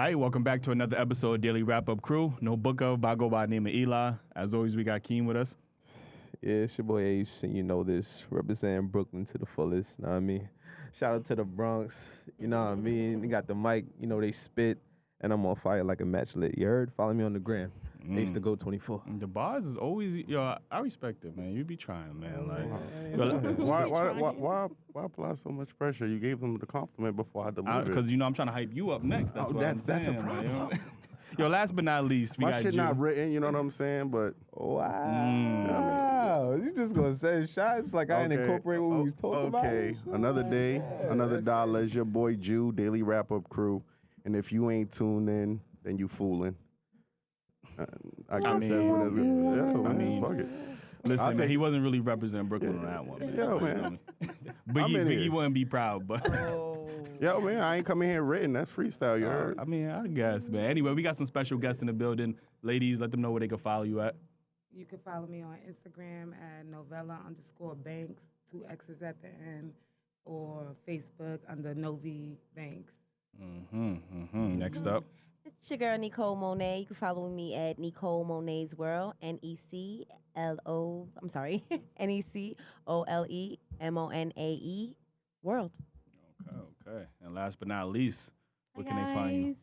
right, welcome back to another episode of Daily Wrap-Up Crew. No book of, but I go by the name of Eli. As always, we got Keen with us. Yeah, it's your boy Ace, and you know this, representing Brooklyn to the fullest, you know what I mean? Shout out to the Bronx, you know what I mean? They got the mic, you know, they spit, and I'm on fire like a match lit. You heard? Follow me on the gram. Ace to go 24. The bars is always, I respect it, man. You be trying, man. Why apply so much pressure? You gave them the compliment before I delivered. Because, I'm trying to hype you up next. That's what I'm saying. That's a problem. Yo, last but not least, we My got shit you. not written, you know what I'm saying? But Wow. You just gonna say shots like I didn't incorporate what we was talking about? Okay, another day, another dollar. It's your boy Jew, Daily Wrap-Up Crew. And if you ain't tuned in, then you fooling. I guess that's what it's gonna be. Fuck it. Listen, man, he wasn't really representing Brooklyn on that one. Man. Yo, man. Biggie wouldn't be proud, but... Yo, man, I ain't coming here written. That's freestyle, you heard? I mean, I guess, man. Anyway, we got some special guests in the building. Ladies, let them know where they can follow you at. You can follow me on Instagram at novella_banks, 2 X's at the end, or Facebook under Novi Banks. Next up. It's your girl, Nicole Monet. You can follow me at Nicole Monet's World, NECOLEMONAE World. Okay. And last but not least, where can they find you?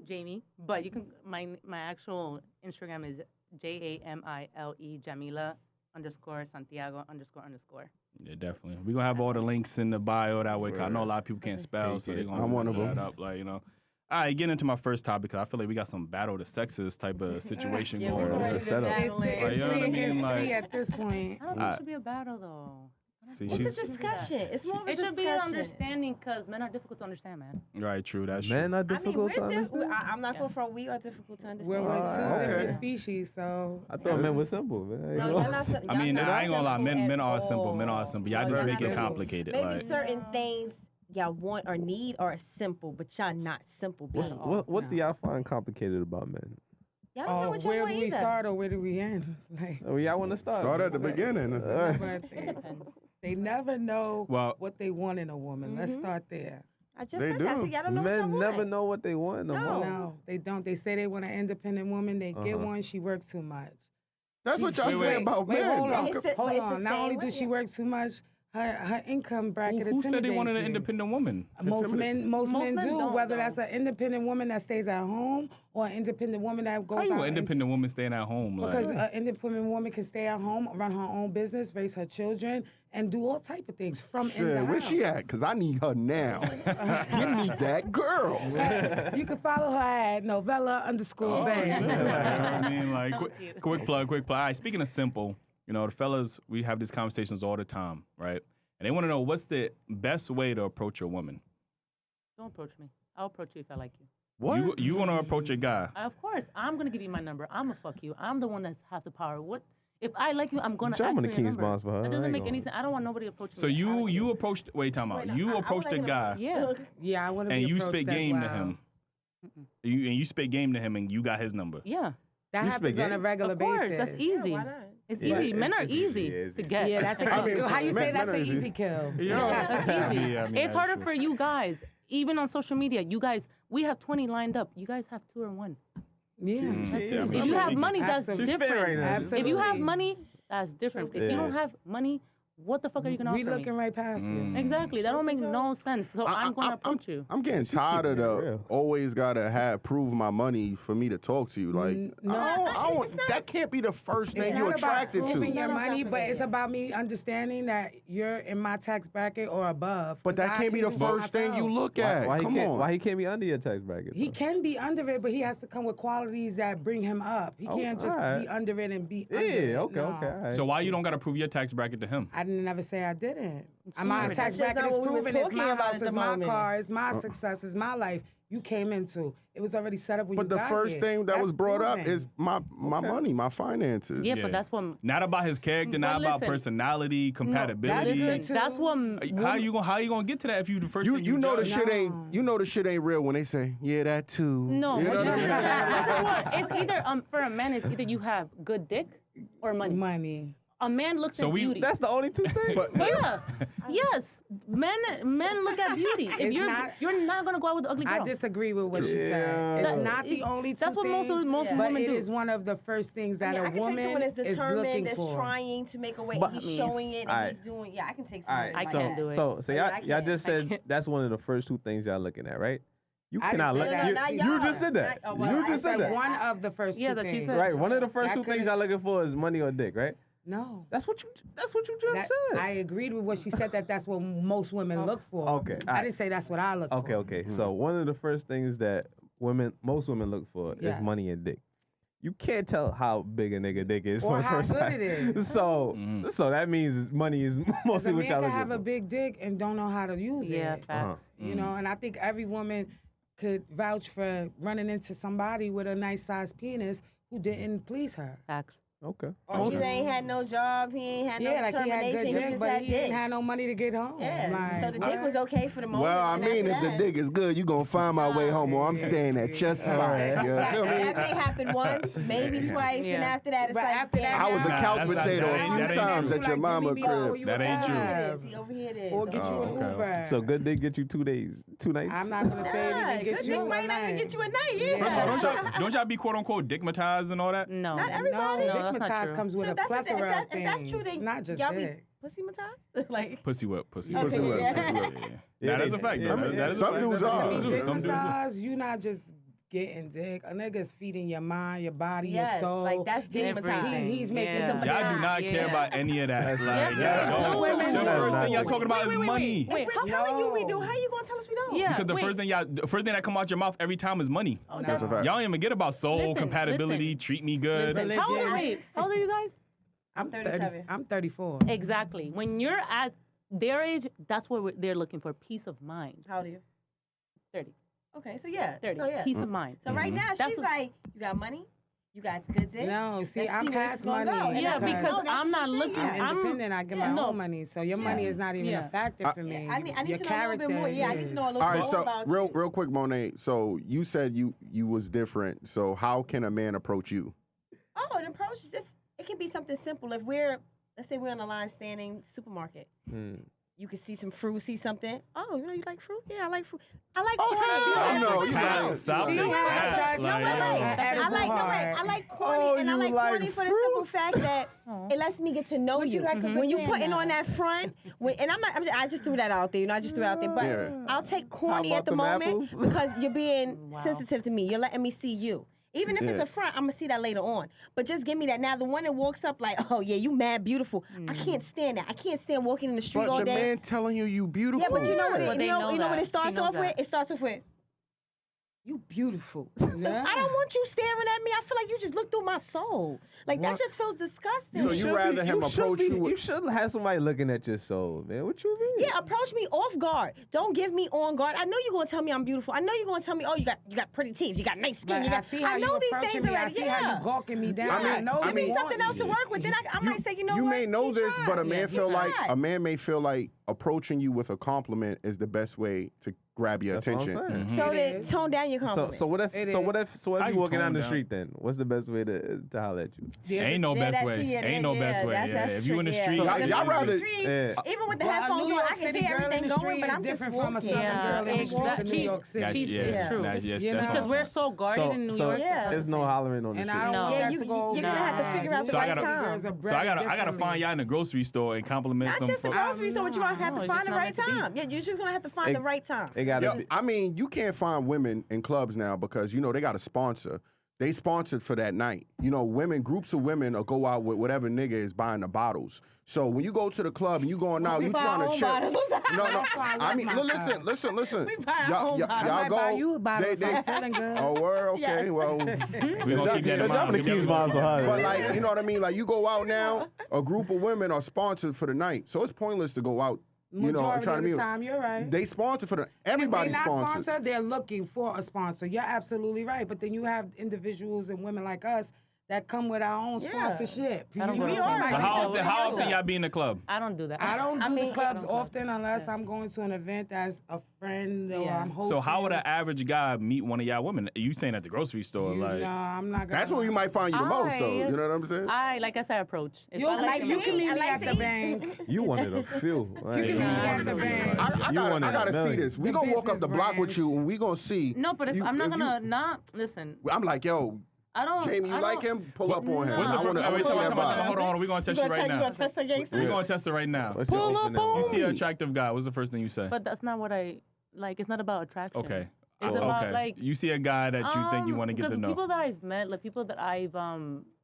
Jamie, but you can my actual Instagram is JAMILE Jamila _Santiago __. Yeah, definitely. We're gonna have all the links in the bio that way. 'Cause I know a lot of people can't spell, so they're gonna I'm one of them. up, All right, getting into my first topic, because I feel like we got some battle of the sexes type of situation going on. It's you know what I mean? Three at this point. I don't think it should be a battle though. See, It's a discussion. It's more of a It should discussion. be an understanding because men are difficult to understand, man. Right, true. That's true. Men are difficult to we're understand? I'm not going from we are difficult to understand. We're with two Okay. different species, so. I thought men were simple, man. No, y'all not simple. I mean, Y'all I ain't gonna lie. simple Men at are simple. all. Men are simple. Y'all No, just y'all make not it simple. complicated. Maybe Like, certain things y'all want or need are simple, but y'all not simple beings. What do y'all find complicated about men? Y'all don't know what y'all where want do we either. start or where do we end? Like, Oh, y'all want to start? Start at the beginning. but they never know Well- what they want in a woman. Let's start there. I just They said that. do. So y'all don't know what y'all Men want. never know what they want no more. No, they don't. They say they want an independent woman. They get one. She works too much. That's what y'all say about Wait, men. hold on. It's the- Hold but it's on. the Not same only way, do she yeah. work too much, her income bracket who said they wanted an intimidates you. independent woman? Most men men do. don't, Whether though. that's an independent woman that stays at home or an independent woman that goes How you out an and- independent woman staying at home? Because Like, an independent woman can stay at home, run her own business, raise her children, and do all type of things from in the Shit, house. where she at? Because I need her now. Give me that girl. You can follow her at novella_banks. I mean, like, quick plug. All right, speaking of simple, the fellas, we have these conversations all the time, right? And they want to know what's the best way to approach a woman. Don't approach me. I'll approach you if I like you. What? You want to approach a guy? Of course, I'm gonna give you my number. I'm gonna fuck you. I'm the one that has the power. What if I like you? I'm gonna. Jump on ask the for your King's number. boss for her. That I doesn't ain't make any gonna- sense. I don't want nobody approaching So me. you approached. Wait, time out. You approached a guy Yeah. Yeah, I want to be and you approached spit as game to well. him. You spit game to him and you got his number. Yeah. That You happens spit on a game? regular Of course, basis. that's easy. why not? It's Yeah, easy. Men are it's easy easy. to get. Yeah, that's a I mean, how you say men that's are an easy. easy kill. That's easy. I mean, It's that's harder true. for you guys. Even on social media, you guys, we have 20 lined up. You guys have 2 or 1. Yeah. Yeah, I mean, If you have she money, can- that's Absolutely. She's spitting right different. now. Absolutely. If you have money, that's different. If you Yeah. don't have money, what the fuck are you gonna We offer looking me? right past you. Exactly. That don't make no sense. So I'm gonna approach you. I'm getting tired of keeping it the real. always gotta prove my money for me to talk to you. Like, No. I don't, that can't be the first It's thing you're not about attracted proving to. your No, that's money, not but for it's me. about me understanding that you're in my tax bracket or above. But 'cause that I can't be can the do it first thing you myself. look at. Why he Come can't? on. Why he can't be under your tax bracket? He though? can be under it, but he has to come with qualities that bring him up. He Oh, can't just alright. be under it and be Yeah. under it. Okay. No. Okay. All right. So why you don't got to prove your tax bracket to him? I didn't never say I didn't. My That's tax just bracket not is what we were proven. It's talking my about house, at the it's my moment. car, it's my success, it's my life. You came into. It was already set up when But you the got first here. thing that That's was brought up proven. is my money, my finances. Yeah, Yeah. but that's what. Not about his character, But not about listen, personality, compatibility. good Listen, too. that's what. How you gonna get to that if you the first You thing you know the judge? shit ain't the shit ain't real when they say that too. No, You know what I'm saying? Listen, what? It's either for a man, it's either you have good dick or money. money. a man looks at beauty. That's the only two things. Yeah. Yes. Men look at beauty. If you're not gonna go out with the ugly girl. I disagree with what she said. It's not the only two That's what things, most but women it do. is one of the first things that I a can take woman someone that's is determined, looking that's for. trying to make a way. But- He's showing it, Alright. and he's doing. Yeah, I can take All someone. right, I so, can't do it. So Yeah, y'all, I y'all can't. just I said can't. that's one of the first two things y'all looking at, right? You I cannot didn't look. say that. Not You y'all. just said that. Not- well, You I just said said that. One of the first Yeah, two that you things. said. Right. One of the first That two things could've- y'all looking for is money or dick, right? No. That's what you just That- said. I agreed with what she said, that's what most women look for. Okay, I alright. didn't say that's what I look for. Okay. So one of the first things that most women look for Yes. is money and dick. You can't tell how big a nigga dick is Or from how first good sight. it is. So that means money is 'Cause mostly a what man y'all can looking have for. a big dick and don't know how to use Yeah, it. facts. You know, and I think every woman could vouch for running into somebody with a nice sized penis who didn't please her. Facts. Okay. Or he ain't had no job. He ain't had no Yeah, like he had determination. good He dick, just but had he dick. didn't have no money to get home. Yeah. Like, So the dick what? was okay for the moment. Well, I and mean, if after the that- dick is good, you gonna find my way home, or I'm staying at your spot. You feel me? That may happen once, maybe twice, and after that, it's But like, after that, I was a Nah, couch that's not- potato that a ain't- few that ain't times true. at your mama Give me more, crib. you That ain't true. have. See, over here it is. Or get you an okay. Uber. So good dick get you 2 days, 2 nights. I'm not gonna say it Nah, even get good you dick a might not even night. get you a night. First of all, Yeah. don't y'all be quote unquote dickmatized and all that? No. Not everybody. No, No, that's not dickmatized true. comes with So a that's the thing. plethora of If that's true, things, then not just y'all dick. be pussy like. Pussy whip, pussy Okay, whip. Pussy whip, yeah. pussy whip. That is a fact. Yeah, though. I mean, That is a some fact. dudes That's are. a To fact. be Some dudes are. dickmatized, you not just getting dick. A nigga's feeding your mind, your body, Yes, your soul. like, that's he's, dickmatized. he's making Yeah. some Y'all do not care Yeah. about any of that. That's Like, not- Yes, y'all yes, don't. women The do. first thing y'all Wait, talking about is money. Wait, We're telling you we do. How you gonna tell us we don't? Yeah. Because the wait. first thing that come out your mouth every time is money. Oh, That's a fact. Y'all don't even get about soul Listen, compatibility, listen. treat me good. Listen, how old are Religion. you? How old are you guys? I'm 37. I'm 34. Exactly. When you're at their age, that's what they're looking for: peace of mind. How old are you? 30. Okay, so yeah. 30. So yeah. Peace of mind. So right now That's she's what- like, you got money, you got good dick. No, see, Let's I'm see where this past is gonna money. go. And Yeah, that's because what I'm not she's looking. saying. I'm independent. I get my no. own money, so your money is not even Yeah. a factor for me. I need Your to know a little bit more. Yeah, I need to know a little All bit right, more so about real you. quick, Monet. So you said you was different. So how can a man approach you? Oh, an approach is just, it can be something simple. If let's say we're on the line standing supermarket. You can see some fruit, see something. Oh, you like fruit? Yeah, I like fruit. I like corny. I know. Stop, stop She the has cap. such No, Like, wait. edible I like heart. corny, Oh, and I you like like corny for the fruit? simple fact that it lets me get to know you. like a When you banana? putting on that front, and I just threw that out there. I just threw it out there. But Yeah. I'll take corny How at the about them moment apples? because you're being sensitive to me. You're letting me see you. Even if it's Yeah. a front, I'm gonna see that later on. But just give me that. Now the one that walks up like, oh yeah, you mad beautiful. I can't stand that. I can't stand walking in the street But all the day. man telling you beautiful. Yeah, but you know what But it, they you know know what that. it She starts knows off with? that. It starts off with, you beautiful. I don't want you staring at me. I feel like you just looked through my soul. Like that just feels disgusting. So you rather him approach you with- You should have somebody looking at your soul, man. What you mean? Yeah, approach me off guard. Don't give me on guard. I know you're gonna tell me I'm beautiful. I know you're gonna tell me, oh, you got pretty teeth, you got nice skin. Like, You got. I see how know you these approaching things me. already. I see yeah. how you gawking me down. I mean- I know I Give me mean- something else to work with. Then I might say, you know you what? may know He this, but a tried. man Yeah, feel he like tried. a man may feel like approaching you with a compliment is the best way to grab your That's what I'm attention. saying. So It then is. tone down your So compliment. so what if It so is. what if How you you walking tone down the down? street then? What's the best way to holler at you? Ain't no Yeah, best that's- way. yeah, Ain't no yeah, best way. that's- Yeah, that's if you in the true, yeah. street, Y'all- y'all rather- Yeah. Even with the Well, a headphones New on, York I can City hear girl in everything the going, street but is I'm just different from a walking. Southern Yeah, girl in the streets of New York City. That's, She's- yeah, it's true. That's, yes, You that's know? Because we're so guarded in New York. Yeah. There's no hollering on the And street. I don't No. want Yeah, that you- to go you're gonna have to figure out the So I right gotta- time. So I gotta find y'all in the grocery store and compliment Not some. just the grocery store, but you're gonna have No, to it's find just the not right meant to be. time. Yeah, you're just gonna have to find the right time. It gotta Yeah, be. I mean, you can't find women in clubs now because they got a sponsor. They sponsored for that night. Groups of women will go out with whatever nigga is buying the bottles. So when you go to the club and you going out, We you buy trying our to own check. bottles. No. That's why I I mean, love myself. listen. We buy our own bottles. I Y'all might go. buy you a bottle if I'm feeling good. Oh, word. Okay. Yes. Well, We gonna keep that in They're mind. dropping the Give me keys a- bombs for her. but like, you know what I mean? Like you go out now, a group of women are sponsored for the night, so it's pointless to go out. Majority trying of to the be. time, you're right. They sponsor for the. If they're Everybody's not sponsored. sponsored, they're looking for a sponsor. You're absolutely right. But then you have individuals and women like us that come with our own Yeah. sponsorship. I don't go to We clubs. are. But might how get often? that How sales often up. y'all be in the club? I don't do that. I don't do the clubs I don't often unless I'm going to an event as a friend or Yeah. I'm hosting. So how would an average guy meet one of y'all women? You saying at the grocery store, like? No, I'm not gonna. That's where you might find you the most, though. You know what I'm saying? Like I said, approach. If You I like can you, meet me like at to the eat. bank. You one of the few. You can meet me at the bank. I gotta see this. We The gonna walk up the business block with branch. you, and we gonna see. No, but if I'm not gonna not listen. I'm like, yo, I don't. Jamie, you I like don't- him? Pull up on him. What's the I want to Wait, see that vibe. hold on. We're gonna test you right You now. gonna test the gangster? We're gonna test it right now. What's your Pull up opening? on You see an me. attractive guy. What's the first thing you say? But that's not what I like. It's not about attraction. Okay. It's about okay. like You see a guy that you think you want to get to because know. people that I've met, like people that I've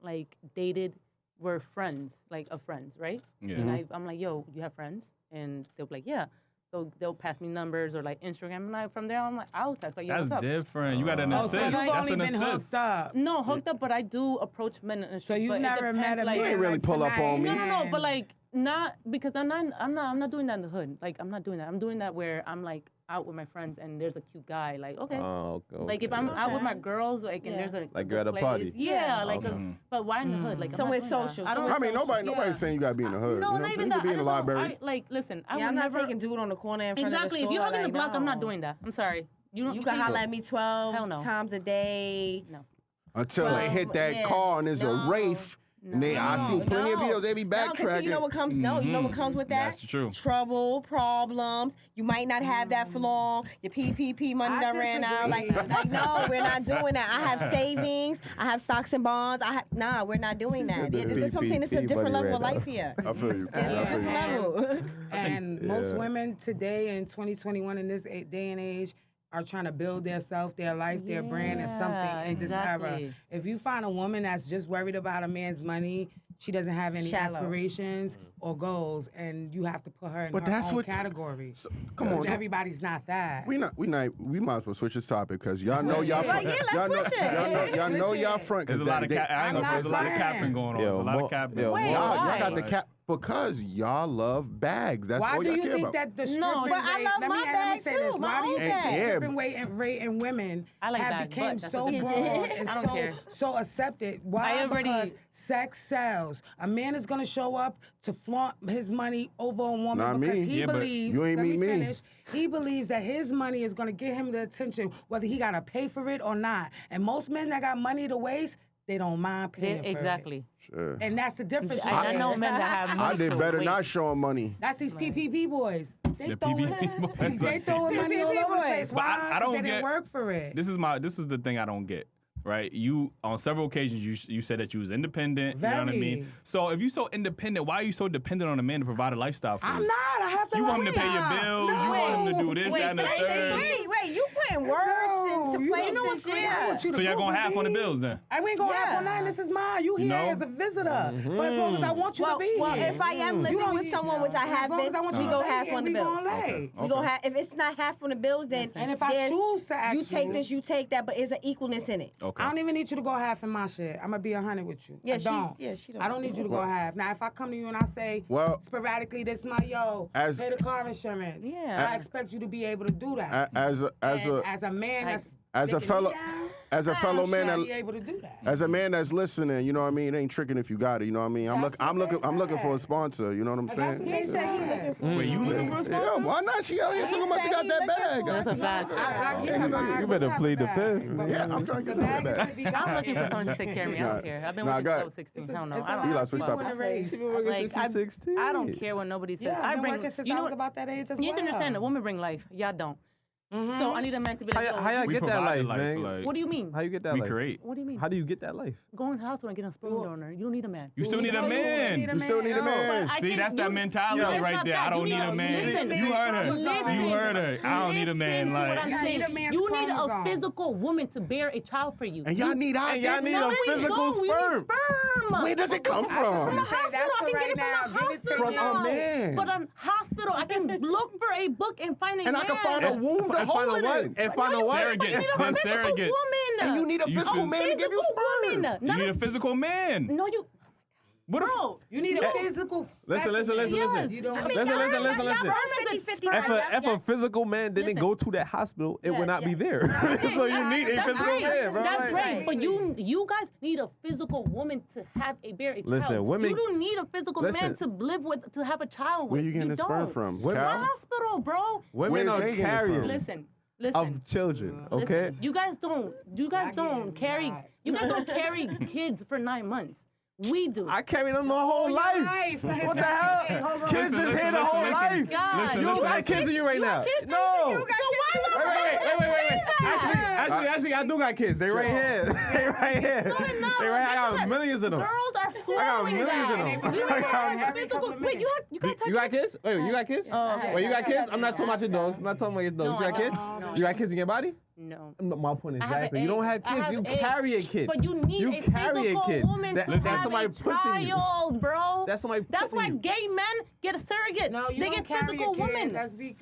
like dated, were friends, like of friends, right? Yeah. And I'm like, yo, you have friends? And they'll be like, yeah. So they'll pass me numbers or like Instagram, and from there I'm like, I'll text like, yo, That's what's up? different. You got an Oh, assist. so you've That's only an been assist. hooked up. No, hooked up, but I do approach men in the street. So you've but it never met depends, a like, You man ain't really like pull up tonight. on me. No, but like not because I'm not doing that in the hood. Like I'm not doing that. I'm doing that where I'm like out with my friends and there's a cute guy. Like okay. Oh, okay. Like if I'm out with my girls, like and Yeah. there's a Like good you're at a place, party. Yeah, Yeah. like but why in the hood? Like I'm Somewhere not doing that. social, I don't. somewhere I mean, social. nobody's saying you gotta be in the hood. No, you know not what I'm even saying? You that. could be in the library. Listen, I Yeah, would I'm not never. taking dude on the corner in front Exactly. of the If store. you hug in the like, block, I'm not no. doing that. I'm sorry. You You can holler at me 12 Hell no. times a day. No. Until they hit that yeah. car and there's a No. Rafe. And I seen plenty of videos. They be No, 'cause backtracking. you know what comes? No, you know what comes with that? That's true. Trouble, problems. You might not have that for long. Your PPP money I done ran out. Like, no, we're not doing that. I have savings. I have stocks and bonds. Nah, we're not doing that. The That's what I'm saying. It's a PPP different money level of ran life out. here. I feel you. It's a different level. And most women today in 2021 in this day and age are trying to build their self, their life, their brand, and something in this era. exactly. If you find a woman that's just worried about a man's money, she doesn't have any Shallow. aspirations or goals, and you have to put her in But her that's own what- category. Come on. Everybody's not that. We might as well switch this topic because y'all know y'all Well, front. yeah, let's y'all know, switch it. y'all know Switch y'all it. front. There's a 'cause lot of they- I ain't gonna say there's a lot of lying. capping going on. Yo, There's a lot mo- of capping. yo, Wait, mo- Y'all why? got the cap because y'all love bags. That's Why all do y'all you care think about. that the stripping No, but I rate? love Let my me bag say too, this. my Why do you own think the bag. stripping rate in women I like have bags, become but that's so a different broad thing. and I don't care. so accepted? Why? I already- Because sex sells. A man is gonna show up to flaunt his money over a woman Not because me. he Yeah, but believes. you ain't let meet me. finish. He believes that his money is gonna get him the attention, whether he gotta pay for it or not. And most men that got money to waste, they don't mind paying for it. Exactly. Sure. And that's the difference. I know men that have money I did to better waste. not showing money. That's these PPP boys. They The throwing, PPP boys. they throwing money all over the place. But I Why? 'Cause don't they didn't get- work for it. This is the thing I don't get. Right, you on several occasions you said that you was independent. You know what I mean. Very. So if you so independent, why are you so dependent on a man to provide a lifestyle for you? I'm not. I have to. You want him to pay your bills. You want him to do this, that, and the third. Wait, you putting words into you place know this what's crazy? year. I want you to So y'all Google gonna half on the me. bills then? I ain't gonna half Yeah. on nothing. This is mine. You here know? as a visitor for as long as I want you to be Well, here. if I am living don't- with someone, which I as have long as I been, want we you go to half lay, on the we bills. gonna lay. We go half. If it's not half on the bills, then And if I there's- choose to ask you take you- this, you take that, but is an equalness in it. Okay. I don't even need you to go half in my shit. I'm gonna be 100 with you. Yeah, I she- don't. yeah, she don't. I don't need you to go half. Now, if I come to you and I say, Well- sporadically, this is my As- pay the car insurance. Yeah. I expect you to be able to do that. As a And as a man that's as a taking me fellow down, as a fellow man I that should be able to do that. as a man that's listening, you know what I mean? It ain't tricking if you got it, you know what I mean? I'm That's what looking they for a said. sponsor, you know what I'm That's what saying? they said. He looking for. Wait, you looking for a sponsor? Yeah, why not? She out here talking about she got that bag. That's a fact. You better plead the fifth. Yeah, I'm trying to get some of that bag. I'm looking for someone to take care of me. I don't care. I've been Nah, working go since I ahead. was 16. Hell no. I Eli, don't. switch fuck. topics. She been working Like, since she's 16. I don't care what nobody says. Yeah, I I've been bring. working since You I know was what? about that age as You have to well. understand that women bring life. Y'all don't. So I need a man to be like, How y'all We get that provide the life, man? like, what do you mean? How you get that we life? create. What do you mean? How do you get that life? Go in the hospital and get a sperm donor. You don't need a man. You still need a man. You still need a man. I See, can- that's that you- mentality No, it's right not there. that. I don't You need a need- man. listen, You heard her. listen. You heard her. I don't need a man. Listen to what Like, I'm You need saying. a man's You need a chromosomes. physical woman to bear a child for you. And y'all need our And y'all need No, a we physical don't. We need sperm. sperm. Where does it come From from? the hospital, that's for I can right get it now. from the Give it to From hospital. a man. But a hospital, I can look for a book and find a And man. I can find a womb to And find hold a it what? in. And find a what? Surrogates. You need a Then physical surrogates. woman. And you need a You physical should- man to give you Physical sperm. woman. you need a physical man. No, you. What if? Bro, You need a physical. Listen. Yes. You don't. I mean, Listen. If a physical man didn't go to that hospital, it would not be there. So you need a physical man, bro. That's Like, great, but you guys need a physical woman to have a child. Listen, women- You don't need a physical man to live with, to have a child with. Where you getting the sperm don't. from? Women- Cow? Hospital, bro. Women Where's are they getting it from? carriers Listen. of children, okay? Listen, you guys don't carry. not. You guys don't carry kids for 9 months. We do. I carried them my whole life. What the hell? Kids is here the whole life. God, You don't got kids in you right now. No. Wait. Actually, I do got kids. They right here. They right here. No, They right here. I got millions of them. Girls are swallowing millions of that. them. You I got have physical. Wait, you got You got kids? Wait, you got kids? Oh, okay. Wait, you got kids? I'm not talking about your dogs. I'm not talking about your dogs. No, You got kids? no. You got kids in your body? No. My point I have an exactly. You don't have egg. I kids. have You eggs. carry a kid. But you need You a carry a physical kid. woman That- to that's have somebody a puts in you. child, bro. That's somebody That's putting why you. gay men get a surrogate. No, you they don't get carry physical a kid. women.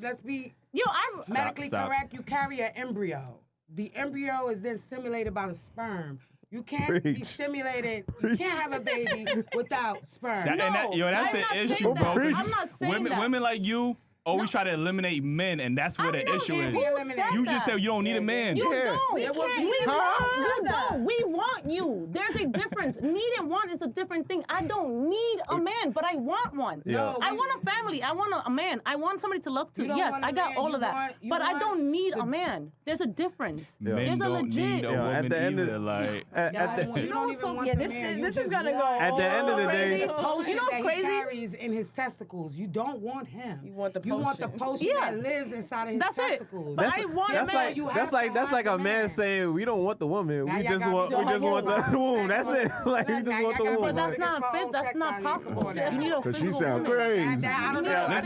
Let's be Yo, I'm medically Stop. correct. You carry an embryo. The embryo is then stimulated by the sperm. You can't be Preach. stimulated. You can't have a baby without sperm. That, and that, yo, that's I'm not the saying issue, that. bro. 'cause I'm not saying that. women like you always try to eliminate men, and that's where I'm the not issue saying is. who Eliminate. said You that. just said you don't need a man. You Yeah. don't. It was We me. want Huh? you. Don't. We want you. There's a difference. Need and want is a different thing. I don't need a man, but I want one. Yeah. I want a family. I want a man. I want somebody to look to. You don't Yes, want a I got man. all You of that. want- you But I want don't need the- a man. There's a difference. Yeah. Men There's a don't legit. need a Yeah, at woman the end of- either. Like, At the- You don't even want Yeah, the this man. is You this just is gonna go. want At the end of the crazy. day- the potion You know what's that crazy? he carries in his testicles. You don't want him. You want the You want the potion. potion Yeah. that lives inside of his That's it. testicles. But I want a That's man. like You have that's to like have a the man man. saying we don't want the woman. Now We y'all just got want me doing the whole womb. That's it. Like we Now just y'all want the got me womb. But that's It's not my fit. own That's sex not on you possible. for that. You need a Cause she physical sound woman. crazy. I don't know. Yeah. listen,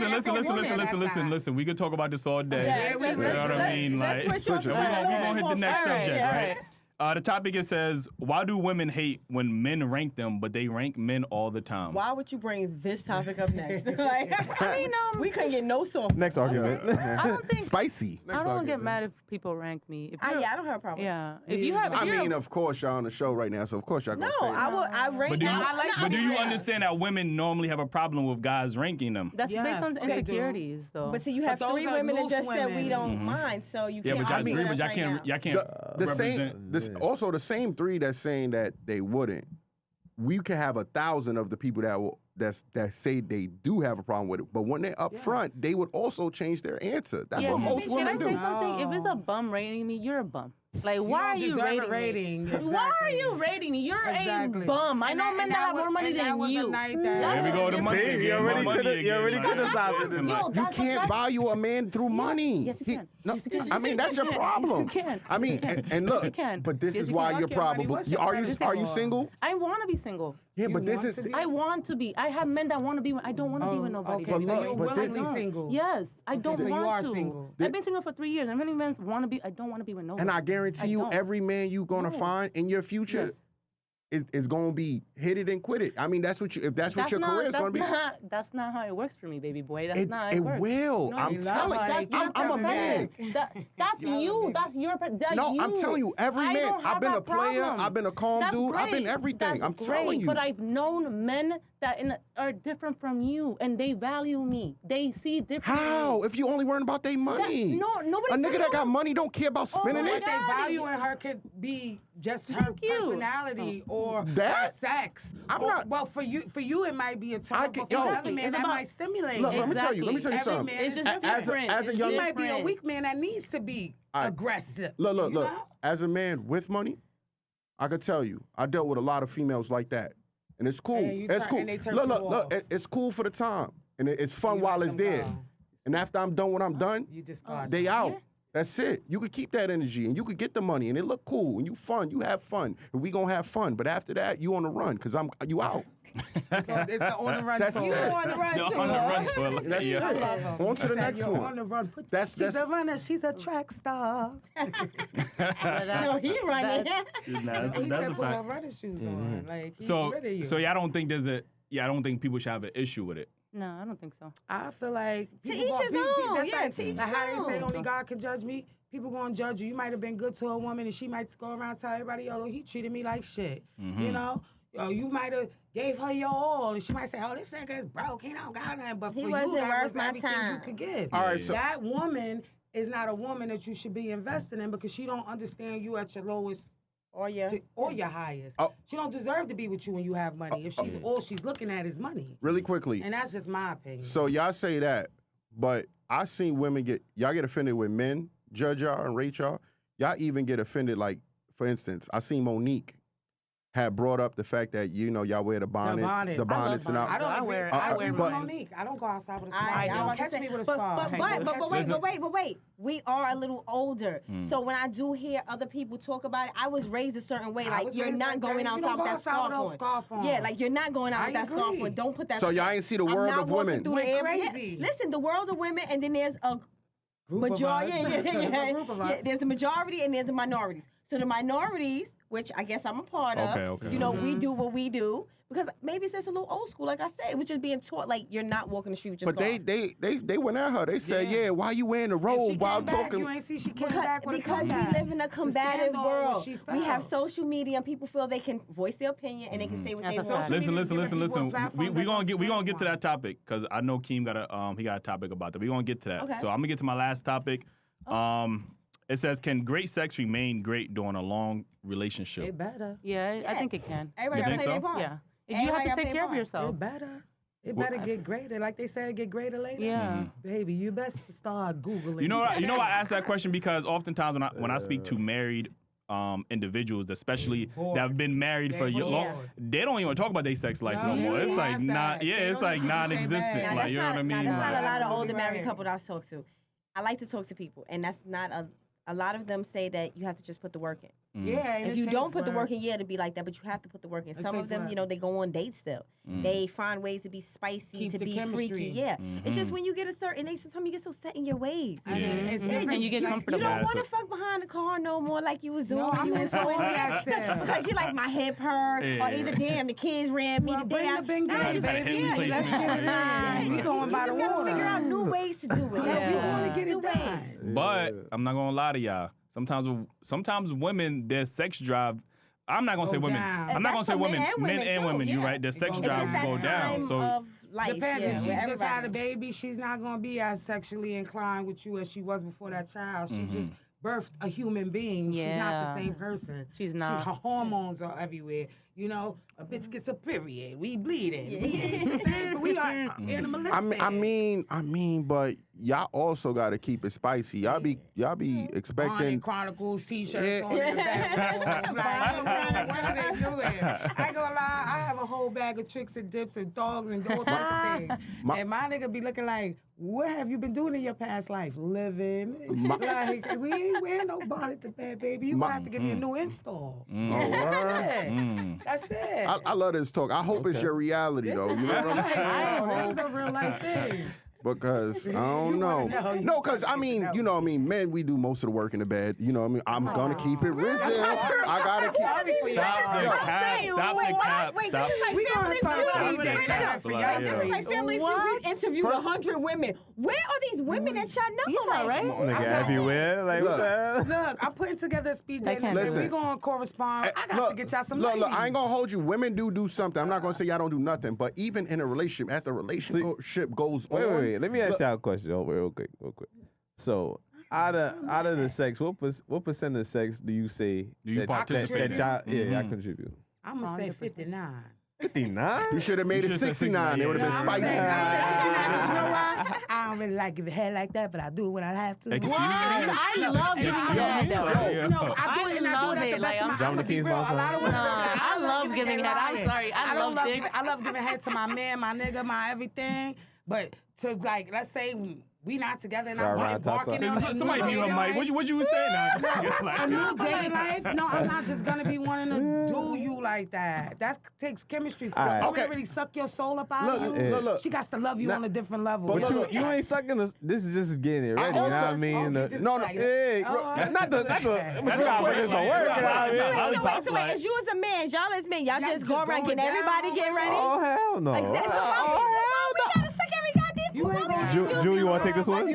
That's listen. not- We could talk about this all day. Yeah, You know what I mean? let's Like, switch we're up gonna hit the next All right, subject, all right? right. The topic it says, why do women hate when men rank them, but they rank men all the time? Why would you bring this topic up next? Like, I mean, we couldn't get no soft. Next argument. I don't think Spicy. I don't argument. get mad if people rank me. If you're- Yeah, I don't have a problem. Yeah, if you have, if I you're- mean, of course, y'all on the show right now, so of course y'all No, gonna say I that. will. I rank. But do you, I like but do you yeah. understand that women normally have a problem with guys ranking them? that's Yes, based on they do. insecurities, though. But see, you But have those 3 are women that loose just said we women. don't mind, so you Yeah, can't. but y'all argue agree, with but us y'all right can't, now. y'all can't The represent. same, also the same 3 that's saying that they wouldn't. We could have 1,000 of the people that say they do have a problem with it, but when they're up front, they would also change their answer. That's what most Can I women say do. something? If it's a bum rating me, you're a bum. Like, why are you deserve a rating rating. me? Why are Exactly. you rating me? You're Exactly. a bum. I And know that- men and that that have was- more money and that than was a you. night that- That's Here we go to different. money See, again. you already More money coulda- you again. already Like, coulda stopped fucking it. like- Yo, You that's can't what- value a man through money. Yes, you can. No, Yes, you can. I mean that's your Yes, you problem. can. I mean, and look, you can. but this Yes, is you why can. you're Fuck your money. probably. What's your Are credit you score? single? I want to be single. Yeah, You but this want is. to be? I want to be. I have men that want to be. I don't want to be with nobody. Okay, But so look, you're but this- willingly single. Yes, I don't so you want are to. single. I've been single for 3 years. And many men want to be. I don't want to be with nobody. And I guarantee you, don't. every man you're gonna No. find in your future Yes. is gonna be hit it and quit it. I mean, that's what you. If that's what your career is gonna be. That's not how it works for me, baby boy. That's not how It it works. will. No, I'm it's telling not. you. That's I'm your a man. perspective. That's you. That's your. That's No, you. I'm telling you, every I man. don't I've have been a that player. problem. I've been a calm That's dude. I've been great. everything. That's I'm great, telling you. But I've known men that are different from you, and they value me. They see differently. How? If you only worrying about their money. no, nobody A said nigga that got no. money don't care about spending my it. What they God. value in her could be just her Thank you. personality or her That? sex. I'm Or- not- Well, for you it might be a turn I up, can- but for yo. another man It's that about- might stimulate. Look, him. let me tell you Every something. man It's is just different. as a young- He might be a different. weak man that needs to be right. aggressive. Look. you know? As a man with money, I could tell you, I dealt with a lot of females like that, and it's cool. And you It's turn- cool. and they turn Look, you look. off. It's cool for the time, and it's fun You while let it's them there. go. And after I'm done, when I'm done, You discard they them. out. That's it. You could keep that energy, and you could get the money, and it look cool, and you fun. You have fun, and we gonna have fun. But after that, you on the run, cause you out. So it's the on the run That's tour. it. On the run You're too, on the huh? run to it. That's Yeah. it. love her. On to the Said next you're one. on the run. That's She's a runner. She's a track star. No, he running. He That's said a put her fact. running shoes on. Like he's So, rid of you. so y'all don't think I don't think people should have an issue with it. No, I don't think so. I feel like To people each gon- his be- own. that's Yeah, like, to each like his how they say own. only God can judge me. People gonna judge you. You might have been good to a woman, and she might go around and tell everybody, "Yo, he treated me like shit." You know, You might have gave her your all, and she might say, "Oh, this nigga is broke. He don't got nothing." But for He you, wasn't that worth was my everything time. you could give. All right, so That woman is not a woman that you should be investing in because she don't understand you at your lowest Or your or your highest. Oh. She don't deserve to be with you when you have money. If she's all she's looking at is money, really quickly. and that's just my opinion. So y'all say that, but I seen women y'all get offended when men judge y'all and rate y'all. Y'all even get offended, like, for instance, I seen Monique had brought up the fact that, y'all wear the bonnets and all. I don't agree. wear I agree with but- Monique. I don't go outside with a I scarf. Don't catch me with a scarf. But wait. We are a little older. So when I do hear other people talk about it, I was raised a certain way. I Like, was you're raised not like going that. You outside don't with go that outside with no scarf scarf on. Yeah, like, you're not going out I with that scarf agree. on. Don't put that So y'all ain't see the I'm world not of walking women. through the Went air. crazy. Yeah, listen, the world of women, and then there's a Group of majority. us. There's a group of us. There's the majority and there's the minorities. So the minorities, which I guess I'm a part of, Okay. we do what we do. Because maybe it's just a little old school, like I said, which is being taught, like, you're not walking the street with your But scarf. they went at her. They said, yeah, why you wearing the If she robe while came back, talking? you ain't see she came back with a Because we comeback live in a to combative stand on what world. she We have felt. social media and people feel they can voice their opinion and they can say what they That's a want. fact. Listen. Social media's giving people a platform We that gonna don't get to that topic because I know Keem got a topic about that. We gonna get to that. Okay. So I'm gonna get to my last topic. It says, can great sex remain great during a long relationship? It better. Yeah, I think it can. Everybody You gotta think play their so? part. Yeah. If you have Everybody to gotta take play care of part. yourself. It better. It Well, better get greater. Like they said, get greater later. Yeah. Baby, you best start Googling. You know I asked that question because oftentimes when I speak to married individuals, especially that have been married for Bored. long, they don't even talk about their sex life no more. It's like it's like non-existent. Now, Like, you know what I mean? That's not a lot of Absolutely older married right. couples I talk to. I like to talk to people, and that's not a lot of them say that you have to just put the work in. Yeah. If you don't put the work in, yeah, it'd be like that, but you have to put the work in. Some of takes them, work. they go on dates still. They find ways to be spicy, Keep to the be chemistry. freaky. Yeah. It's just when you get a certain age, sometimes you get so set in your ways. I mean, it's Yeah. different. And you get Like, comfortable. You don't Yeah, want to so- fuck behind the car no more like you was doing No, when I'm you was into all 20. that still. Because you like my hip hurt, Yeah. or either damn the kids ran me Well, today. bring the bing Nah, bang, you gotta baby. hit Let's replacement. get it Yeah. in. We going by the just gotta figure out water. new ways to do it. Yeah. That's We all. want to get New it ways. done. But I'm not gonna lie to y'all. Sometimes women, their sex drive. I'm not gonna say Goes women. down. I'm not gonna That's say for women. men and Men women and too, women. You're yeah. right. Their sex goes It's drives just that go down. time So of life. Depends. Yeah, If she where just had everybody- a baby, she's not going to be as sexually inclined with you as she was before that child. She just birthed a human being. She's not the Yeah. same person. She's not. Her hormones are everywhere. A bitch gets a period. We bleeding. We are animalistic. I mean, but y'all also got to keep it spicy. Y'all be Bonnet expecting. Chronicles T-shirts Yeah. on in the back. Like, what are they doing? I ain't gonna lie, I have a whole bag of tricks and dips and dogs and all types of things. And my nigga be looking like, what have you been doing in your past life? Living. Like, we ain't wearing no bonnet to bed, baby. You gonna have to give me a new install. Oh, word? That's it. I love this talk. I hope it's your reality, though. You know what I'm saying? This is a real life thing. Because I don't know. wanna know, you No, because I wanna mean, know. you know what I mean? Men, we do most of the work in the bed. You know what I mean? I'm going to keep it real. I got to keep Sorry for stop the y'all. cap. Stop the cap. Wait, Stop. this is like We gonna Family start Feud. stop the that cap. cap for Like, y'all. This is like Family Feud. We interviewed 100 women. Where are these women that y'all know? Yeah, Like, right? Nigga everywhere. Like, what the hell? Look, I'm putting together a speed They dating. can't and do we it. gonna correspond. I got to get y'all some look, ladies. I ain't going to hold you. Women do something. I'm not going to say y'all don't do nothing. But even in a relationship, as the relationship goes on. Wait. Let me ask y'all a question real quick. So, out of the sex, what percent of sex do you say Do you that participate in? y'all, yeah, I contribute? I'm gonna say 59. 59? You should have made You it should've said 69. It would have yeah. been I'm spicy. saying 59 'cause you know why? I don't really like giving head like that, but I do it when I have to. Excuse me? I love giving Excuse head me? though. Yeah. No, I do I it and I do love it at it. the Like, best of I'm my. John I'm the gonna be King's real. boss, A lot of women. Nah, I love giving head. I'm sorry. I don't love dick. I love giving head to my man, my nigga, my everything. But to like, let's say we not together and I'm Right, barking top, out. Somebody mute her mic. What you was saying now? A new dating life? No, I'm not just gonna be wanting to do you like that. That takes chemistry. For All right. you. Okay. Can't really suck your soul up out of you. Look. She got to love you Nah, on a different level. but But look, you ain't sucking us. This is just getting it ready. You know what I mean? Okay, just No, like- Hey, Oh, not the. But you gotta put this on work. You know what I mean? So wait, as you as a man, y'all as men, y'all Y'all just go just around going getting everybody down. getting ready? Oh hell no! Exactly. So why we gotta suck every goddamn You ain't gonna Drew, you want to take this one?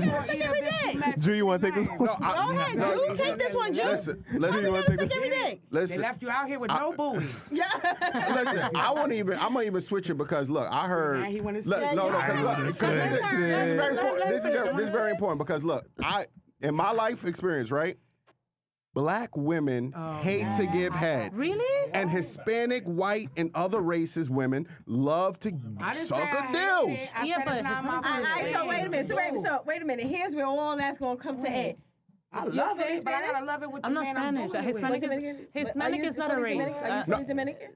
Drew, you want to take this one? Go ahead, Drew. Take this one, Drew. Listen. You never suck every dick. They Listen. left you out here with no booty. Yeah. Listen, I'm gonna even switch it because look, I heard. Now he wanna Look, say- no, I wanna because say this is very important. This Let is very important because look, in my life experience, right? Black women hate to give head. Really? And Hispanic, white, and other races women love to suck a dills. Yeah, but- So wait a minute. So wait a minute. Here's where all that's gonna come to end. I love it, but I gotta love it with the I'm not man I'm Spanish. doing it Hispanic with. Hispanic is not a race. Are you fully Dominican?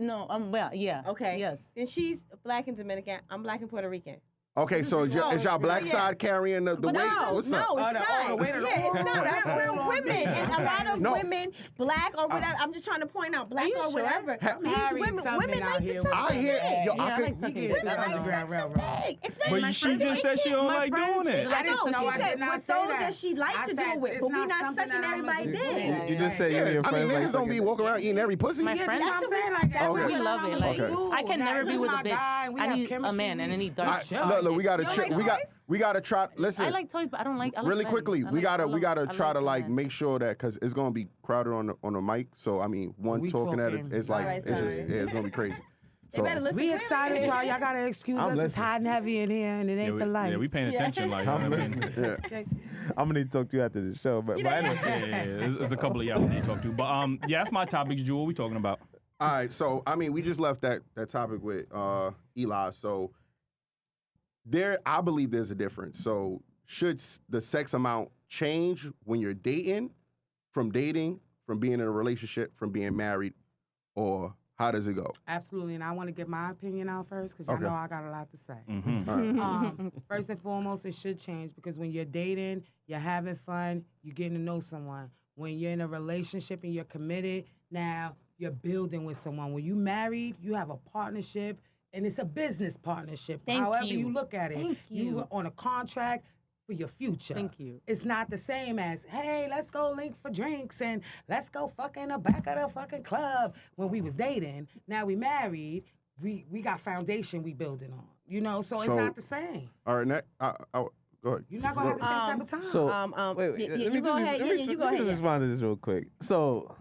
No, well, yeah. Okay. Yes. Then she's black and Dominican. I'm black and Puerto Rican. Okay, so is y'all black side carrying the weight? No, What's no, up? it's not. the weight of the Yeah, it's not. that's We're all on women, me. and a lot of No. women, black or whatever. I'm just trying to point out, black you or sure? whatever. These married women something out like here to with- suck I some hear dick. yo. Yeah, I I could. like sucking dick. Women I like don't know. to suck some dick, especially But my she friends. just said she don't like doing it. I didn't No, know. she I said did not with say those that. that she likes I to said do it with, it's but we not not something sucking that I'm everybody's just doing. dick. You just say you and your I mean, friends like niggas don't be sucking walking around eating every pussy. My Yeah, friends- that's what I'm saying. Like, that's Okay. what We love I'm it. Like, Okay. I can never be with a bitch. I need a man and I need dark. Look, we gotta You don't check. like We gotta try. Listen. I like toys, but I don't like. I like Really men. quickly, I we like- gotta I love- try to I like men. make sure that because it's gonna be crowded on the mic. So I mean, one We talking at it, talking. it's like Alright, it's just sorry. it's gonna be crazy. They So better listen We clearly. excited, y'all. Y'all gotta excuse I'm us. It's listening. hot and heavy in here, and it ain't the light. Yeah, we paying attention. Like, you know what I mean? yeah. I'm gonna need to talk to you after the show, but anyway. Yeah, there's a couple of y'all we need to talk to. But yeah, that's my topics, Jewel. We talking about. All right. So I mean, we just left that topic with Eli. So I believe there's a difference. So should the sex amount change when you're dating, from being in a relationship, from being married, or how does it go? Absolutely, and I want to get my opinion out first because y'all Okay. know I got a lot to say. Mm-hmm. All right. First and foremost, it should change because when you're dating, you're having fun, you're getting to know someone. When you're in a relationship and you're committed, now you're building with someone. When you married, you have a partnership, and it's a business partnership. Thank However you. you look at it, Thank you. are on a contract for your future. Thank you. It's not the same as, hey, let's go link for drinks and let's go fuck in the back of the fucking club when we was dating. Now we married, we got foundation we building on. You know, so it's So- not the same. All right. Next, go ahead. You're not gonna have the same type of time. So yeah, you go ahead. Yeah, you go Let me ahead. just Yeah. respond to this real quick. So,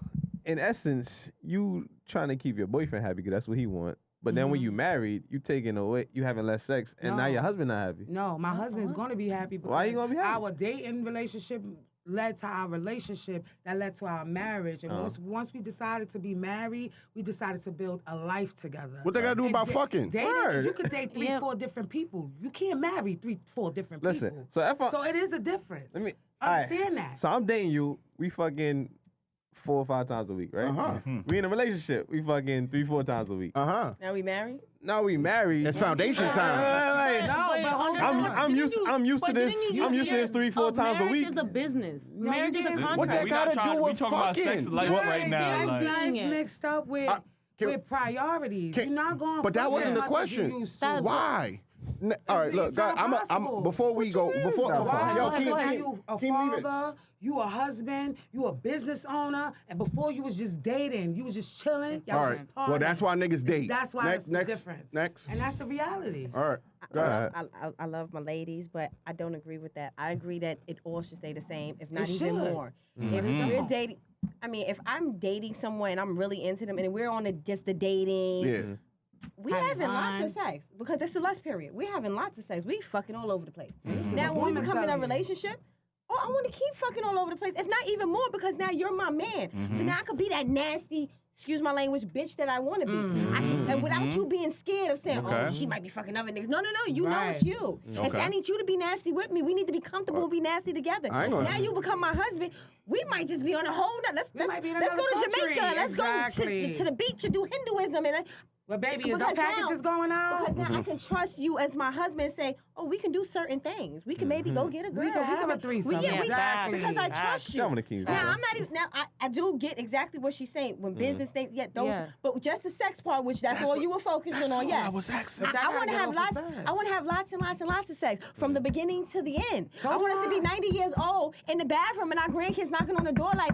in essence, you trying to keep your boyfriend happy because that's what he want. But then when you married, you taking away, you having less sex, and now No. your husband not happy. No, my husband's gonna be happy because Why he gonna be happy? our dating relationship led to our relationship that led to our marriage. And once we decided to be married, we decided to build a life together. What they gotta do And about fucking? Dating, Word. you could date 3, Yeah. 4 different people. You can't marry 3, 4 different Listen, people. so if I, So it is a difference. let me alright. Understand that. So I'm dating you. We fucking 4 or 5 times a week, right? Uh-huh. We in a relationship. We fucking 3, 4 times a week. Now we married? Now we married. It's foundation time. Right. No, but hold on. I'm used to this. I'm used to this 3, 4 times a week. Marriage is a business. Marriage is a didn't. contract. What that we gotta not trying, do we with talking about sex fucking? life You're right now. sex Like, life Yeah. mixed up with priorities. You're not going. But that fuck wasn't as the much as you question. used to. Why? All right, look, it's guys, not I'm possible. before we go, before not Why? yo, possible. can Go ahead, you You a can you leave it? father, you a husband, you a business owner, and before you was just dating, you was just chilling. Y'all All was right. just partying. Well, that's why niggas date. That's why next, it's the next, difference. Next. And that's the reality. All right. Go ahead. I love my ladies, but I don't agree with that. I agree that it all should stay the same, if not It even should. more. If we're dating, I mean, if I'm dating someone and I'm really into them, and we're on just the dating, Yeah. we having lots of sex because it's the lust period. We're having lots of sex. We fucking all over the place. is Now a when we woman become in a telling you. relationship, I want to keep fucking all over the place, if not even more, because now you're my man. So now I could be that nasty, excuse my language, bitch that I want to be. And without you being scared of saying, oh, Okay. she might be fucking other niggas. No, you know Right. it's you. And so Okay. I need you to be nasty with me. We need to be comfortable and be nasty together. I ain't gonna- Now you become my husband. We might just be on a whole nother. might be in Let's go another to Jamaica. country. Let's Exactly. go to the beach and do Hinduism. And But baby, is because the packages now- going out? because now I can trust you as my husband and say, oh, we can do certain things. We can maybe go get a girl. We can have a threesome. Exactly. Because I trust you. Some of the kings. Now I'm not even. Now I do get exactly what she's saying when business things. Yeah, those. Yeah. But just the sex part, which that's all you were focusing on. Yes. I was asking. But y'all I gotta want to get have off lots. the sex. I want to have lots and lots and lots of sex from the beginning to the end. So I want us to do be I. 90 years old in the bathroom and our grandkids knocking on the door like,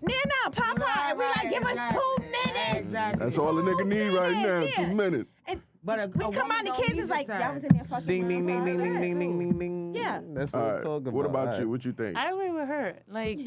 now, Papa, and we like, give us 2 minutes. Exactly. That's all the nigga need right now. Yeah. 2 minutes. And But we come out, the kids is like, y'all was in there fucking. Ding, ding, ding, ding, ding, ding, ding, ding, ding. Yeah. That's what we're talking about. What about you? What you think? I agree with her. Like,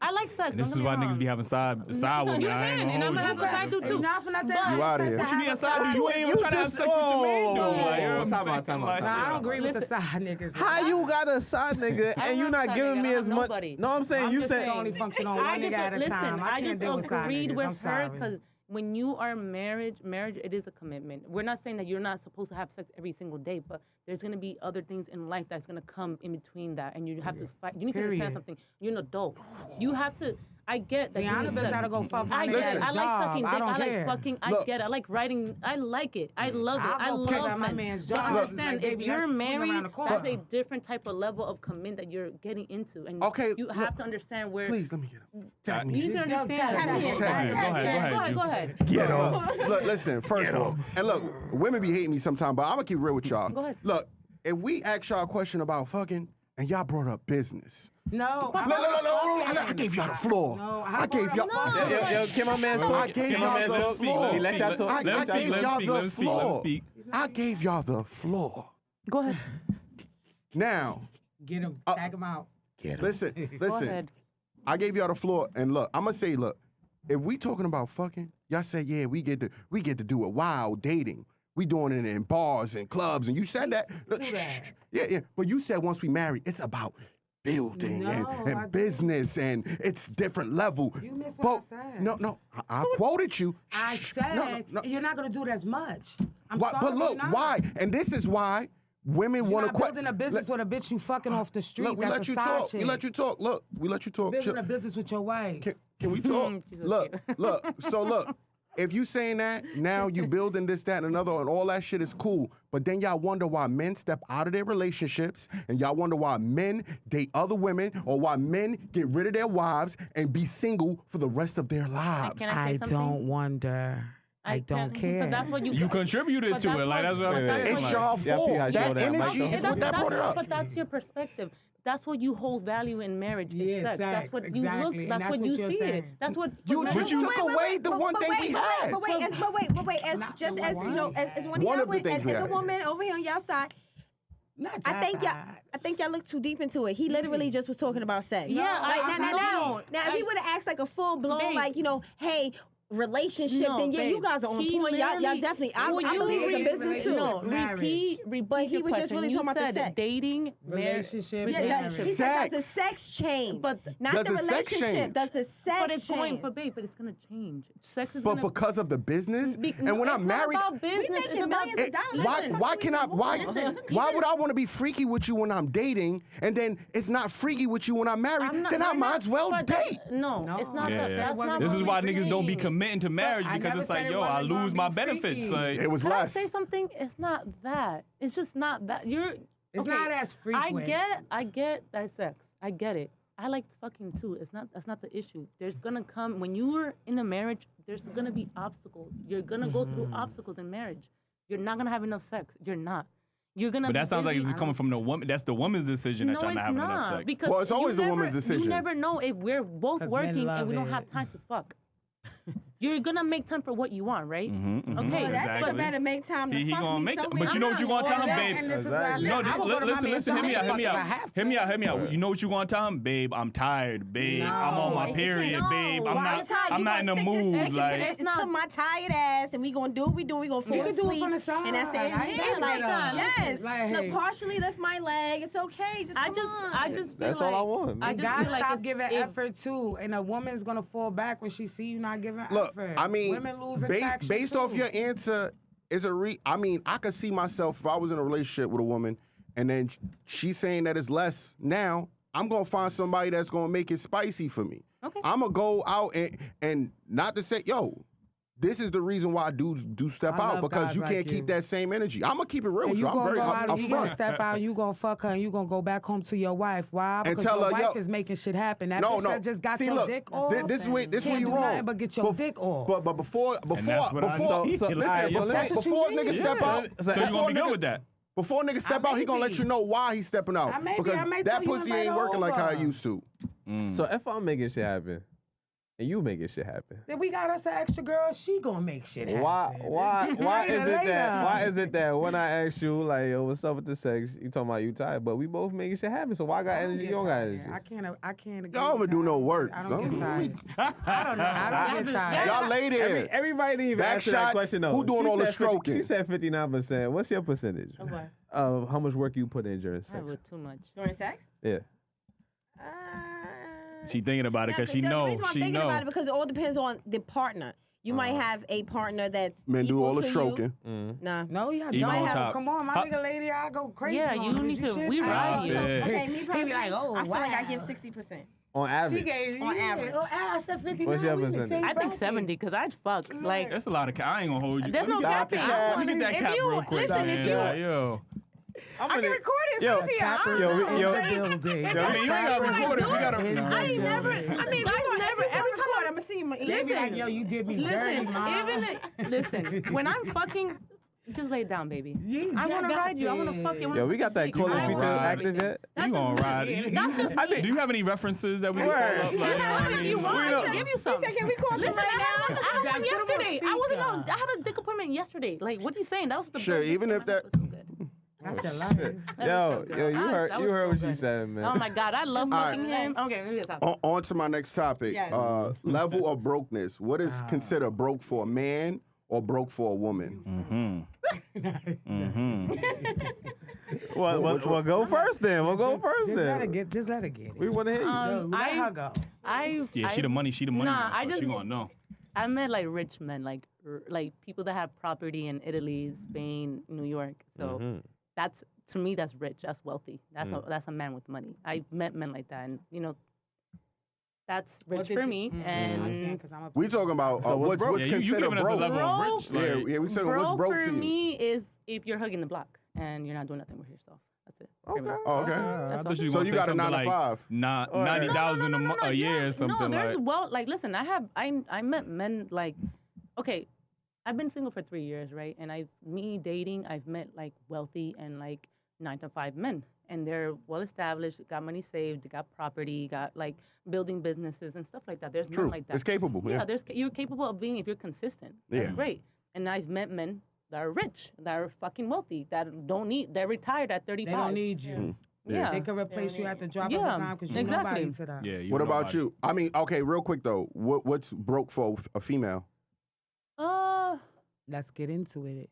I like sex. And this is why niggas be having side women. You I ain't can, and I'm gonna gonna have hold a side dude too. Not for nothing. You outta here. What you mean a side dude? You ain't even trying to have sex with your man, though. Like, you know what I'm saying? Like, Nah, I don't agree with the Listen. side niggas. How you got a side nigga I and you don't not have giving side me nigga, I as have much? nobody. No, I'm saying you just said. only function on one nigga at a time. I can't deal with side agreed niggas. with I'm her sorry. because when you are married, it is a commitment. We're not saying that you're not supposed to have sex every single day, but there's gonna be other things in life that's gonna come in between that, and you have to fight. You need to understand something. You're an adult. You have to. I get that. Rihanna bitch gotta go fuck my I nigga get at it. his I like job. sucking dick. I don't I like care. fucking. I Look. get it. I like writing. I like it. I love it. I I'll go pick love up my men. man's But job. understand, Like, if baby, you're let's swing around married, the corner. that's a different type of level of commitment that you're getting into, and Okay, you look, have to understand where. Please, let me get him. Tag You me. need to understand. tag me in. Go ahead. Go ahead. Get him. Look, listen, first of all, and look, women be hating me sometimes, but I'm gonna keep it real with y'all. Go ahead. Look, if we ask y'all a question about fucking, and y'all brought up business. No, No, I gave y'all the floor. No, I gave y'all. Yo, can my man I talk? gave Can my y'all man the talk? floor. He let y'all talk. I gave y'all the floor. Let him speak. I gave y'all the floor. Go ahead. Now, Get him, tag him out. listen. Go ahead. I gave y'all the floor, and look, I'm gonna say, look, if we talking about fucking, y'all say, yeah, we get to do it wild dating. We doing it in bars and clubs, and you said that. Look, yeah. But you said once we marry, it's about building No, I and didn't. business, and it's different level. You missed what I said. No, I quoted you. I said No. you're not gonna do it as much. I'm Why, sorry, but look, you're not. why? And this is why women You're want not to building a business with a bitch you fucking off the street. Look, we That's let a you side talk. chick. We let you talk. Look, we let you talk. Building Chill. a business with your wife. Can we talk? She's Look, okay. look. So look, if you saying that, now you building this, that, and another, and all that shit is cool. But then y'all wonder why men step out of their relationships, and y'all wonder why men date other women, or why men get rid of their wives and be single for the rest of their lives. Can I say something? wonder. I don't care. So that's what You contributed But to that's it. Like, what- that's what I'm but saying. that's It's what- y'all Yeah, fault. P, I That showed that. energy Mike, is what that brought it up. But that's your perspective. That's what you hold value in marriage. Is Yeah, sex. That's sex, what you exactly. look. And That's that's what what you you're see it. saying. That's what. You but just marriage- took away the one thing we had. But wait, as Not just the as one. you know, as one One of of the y'all, things as we a had. woman over here on y'all side, Not I think y'all. I think y'all look too deep into it. He literally just was talking about sex. Yeah, like, I now, know. if he would have asked like a full blown, Babe. like hey, relationship, No, then yeah, you babe. guys are on He point. Y'all literally- definitely. I Well, you believe it's a read- business too. No, Marriage. repeat But he your was just question. really You talking about the said sex. dating, Relationship, Yeah, marriage. he said does the Sex. sex change, But not Does the the sex relationship. change? Does the sex but it's change? going. But babe, but it's gonna change. Sex is But gonna. because of the business, Be- and no, when it's I'm not married, about business. We It's making about millions of dollars. why Listen, why can I why Listen, why would I want to be freaky with you when I'm dating, and then it's not freaky with you when I'm married? I'm not- Then I we're might not- as well but date. No, No, it's not. Yeah, that. yeah. That's not This what is why we're niggas don't be saying. committing to marriage I because never it's like, said it yo, I wasn't gonna lose be my benefits. freaky. Like, It was Can I less. say something? It's not that. It's just not that. It's okay, not as frequent. I get that sex. I get it. I like fucking too. That's not the issue. There's gonna come when you're in a marriage. There's gonna be obstacles. You're gonna go through obstacles in marriage. You're not gonna have enough sex. You're not. You're gonna. but be that sounds like busy. it's coming from the woman. That's the woman's decision that No, y'all it's not having enough not. sex. Because Well, it's always you the woman's never- decision. You never know if we're both 'Cause men working love and we don't it. have time to fuck. You're gonna make time for what you want, right? Okay, Oh, that's Exactly. what better make time to He fuck gonna me make that. somewhere. But you know what you gonna tell him, babe? And this is why I Exactly. said, No, I will go to my man's listen, hear me job out, hear me if I out. have Hear me to. out, hear me out. You know what you gonna tell him? Babe, I'm tired. Babe, I'm on my No. period. No. Babe, I'm Why not is how I'm You not in the gonna stick this mood. dick into Like, this- into my tired ass, and we gonna do what we do. We gonna fall You can do it asleep, from the side. and that's the I end. ain't Yeah, mad like at that. yes. Like, Look, hey. partially lift my leg. It's okay. Just I come just on. feel That's like all I want. I man. just Guys feel like stop it's- giving if- effort too, and a woman's gonna fall back when she see you not giving Look, effort. I mean, women lose based attraction off too. your answer, I mean, I could see myself if I was in a relationship with a woman, and then she's saying that it's less. Now I'm gonna find somebody that's gonna make it spicy for me. Okay. I'm gonna go out and not to say, yo, this is the reason why dudes do step I out, love because guys you like can't keep you. that same energy. I'm gonna keep it real And with you you. I'm gonna very go out and you gonna upfront. step out, you gonna fuck her, and you gonna go back home to your wife. Why? And Because tell your her, wife yo- is making shit happen. That No, bitch no. that just got See, your look, dick off. this way can't you do wrong. nothing but get your dick off. But before that's what I before say. So- listen, alright, so let's- before niggas step out, so you gonna be good nigga- with that? Before niggas step out, he gonna let maybe. you know why he's stepping out. I maybe- because I may that tell you pussy invite ain't working like how it over. used to. So if I'm making shit happen, and you making shit happen. Then we got us an extra girl. She gonna make shit happen. Why is it that? Why later. is it that when I ask you like, yo, what's up with the sex? You talking about you tired, but we both making shit happen. So why I got energy? You don't got energy. I can't. Agree Y'all ever with do that. no work. I don't get tired. I don't know. I don't get tired. Y'all lay there. Everybody didn't even Back answer that shots, question though. who doing She all the said 50 stroking? She said 59%. What's your percentage Of what? of how much work you put in during I sex? would too much. During sex? Yeah. She thinking about it because she The knows. reason why I'm She thinking know. about it because it all depends on the partner. You might have a partner that's Men do equal all the to stroking. You. Nah. No, yeah, Even don't on have. top. Come on, my Huh? nigga, lady, I go crazy. Yeah, on you her. need She to- shit we stop. ride you. Yeah. Okay, me He be personally, like, oh, I feel like I wow. give 60%. On average. She gave On average. Oh, I said 50. What's your we in the percentage? same I think bracket. 70 because I'd fuck. Like, That's a lot of. I ain't gonna hold you. there's no Stop capping. it, Cat. Let me get that If cap you- real quick. listen, man. if you- Yo. I can record it. Yo, Cynthia. I Capper, don't know. yo, building. I mean, you ain't gotta record it. We gotta. I ain't never. I mean, guys never ever Come on, I'm gonna see you. They be like, yo, you did me dirty, Listen, mom. listen. When I'm fucking, just lay it down, baby. I want to got ride you. I want to fuck you. I Yo, wanna we got suck that your Call dick. of I Duty want ride. active everything. yet? That's You gonna just ride? me. That's just me. Do you have any references that we can pull up? Like, you know what I If you mean? want, I can give you some. Can we call Listen, I had one Yeah, put 'em on yesterday. I wasn't speaker. on. I had a dick appointment yesterday. Like, what are you saying? That was the Sure, best even dick if that- appointment. That was so good. That's your life. Yo, That was so yo, good. you heard That was so what she good. said, man. Oh my God, I love All right. fucking him. Okay, maybe it's On to my next topic. Yes. Level of brokenness. What is considered broke for a man or broke for a woman? Well, go first then. We'll go first Just let her then. get it. We want to hear you. Yo, let her go. Yeah, she the money. She the money. Nah, man, I so just- she gonna know. I met like rich men, like people that have property in Italy, Spain, New York. So that's, to me, that's rich. That's wealthy. That's a man with money. I met men like that, and that's rich for me. And We talking about So what's what's broke? what's Yeah, you considered giving us a broke. level of Broke? rich. Yeah, Like, yeah, we talking what's broke broke for to you. me is if you're hugging the block and you're not doing nothing with yourself. That's it. pretty much. Oh, okay. I That's thought you all. So gonna you say got a something 9 to like 5. Or- 90,000 a year yeah, or something No, there's like. like listen, I met men like, okay, I've been single for 3 years, right? And dating, I've met like wealthy and like 9 to 5 men, and they're well established, got money saved, got property, got like building businesses and stuff like that. There's True. men like that. It's capable. Yeah, Yeah. you're capable of being if you're consistent. That's Yeah. great. And I've met men that are rich, that are fucking wealthy, that don't need. They're retired at 35. They don't need you. Yeah. They can replace you at the drop of Yeah, a dime because you're exactly. nobody to them. Yeah. What about you? I mean, okay, real quick though. What's broke for a female? Let's get into it.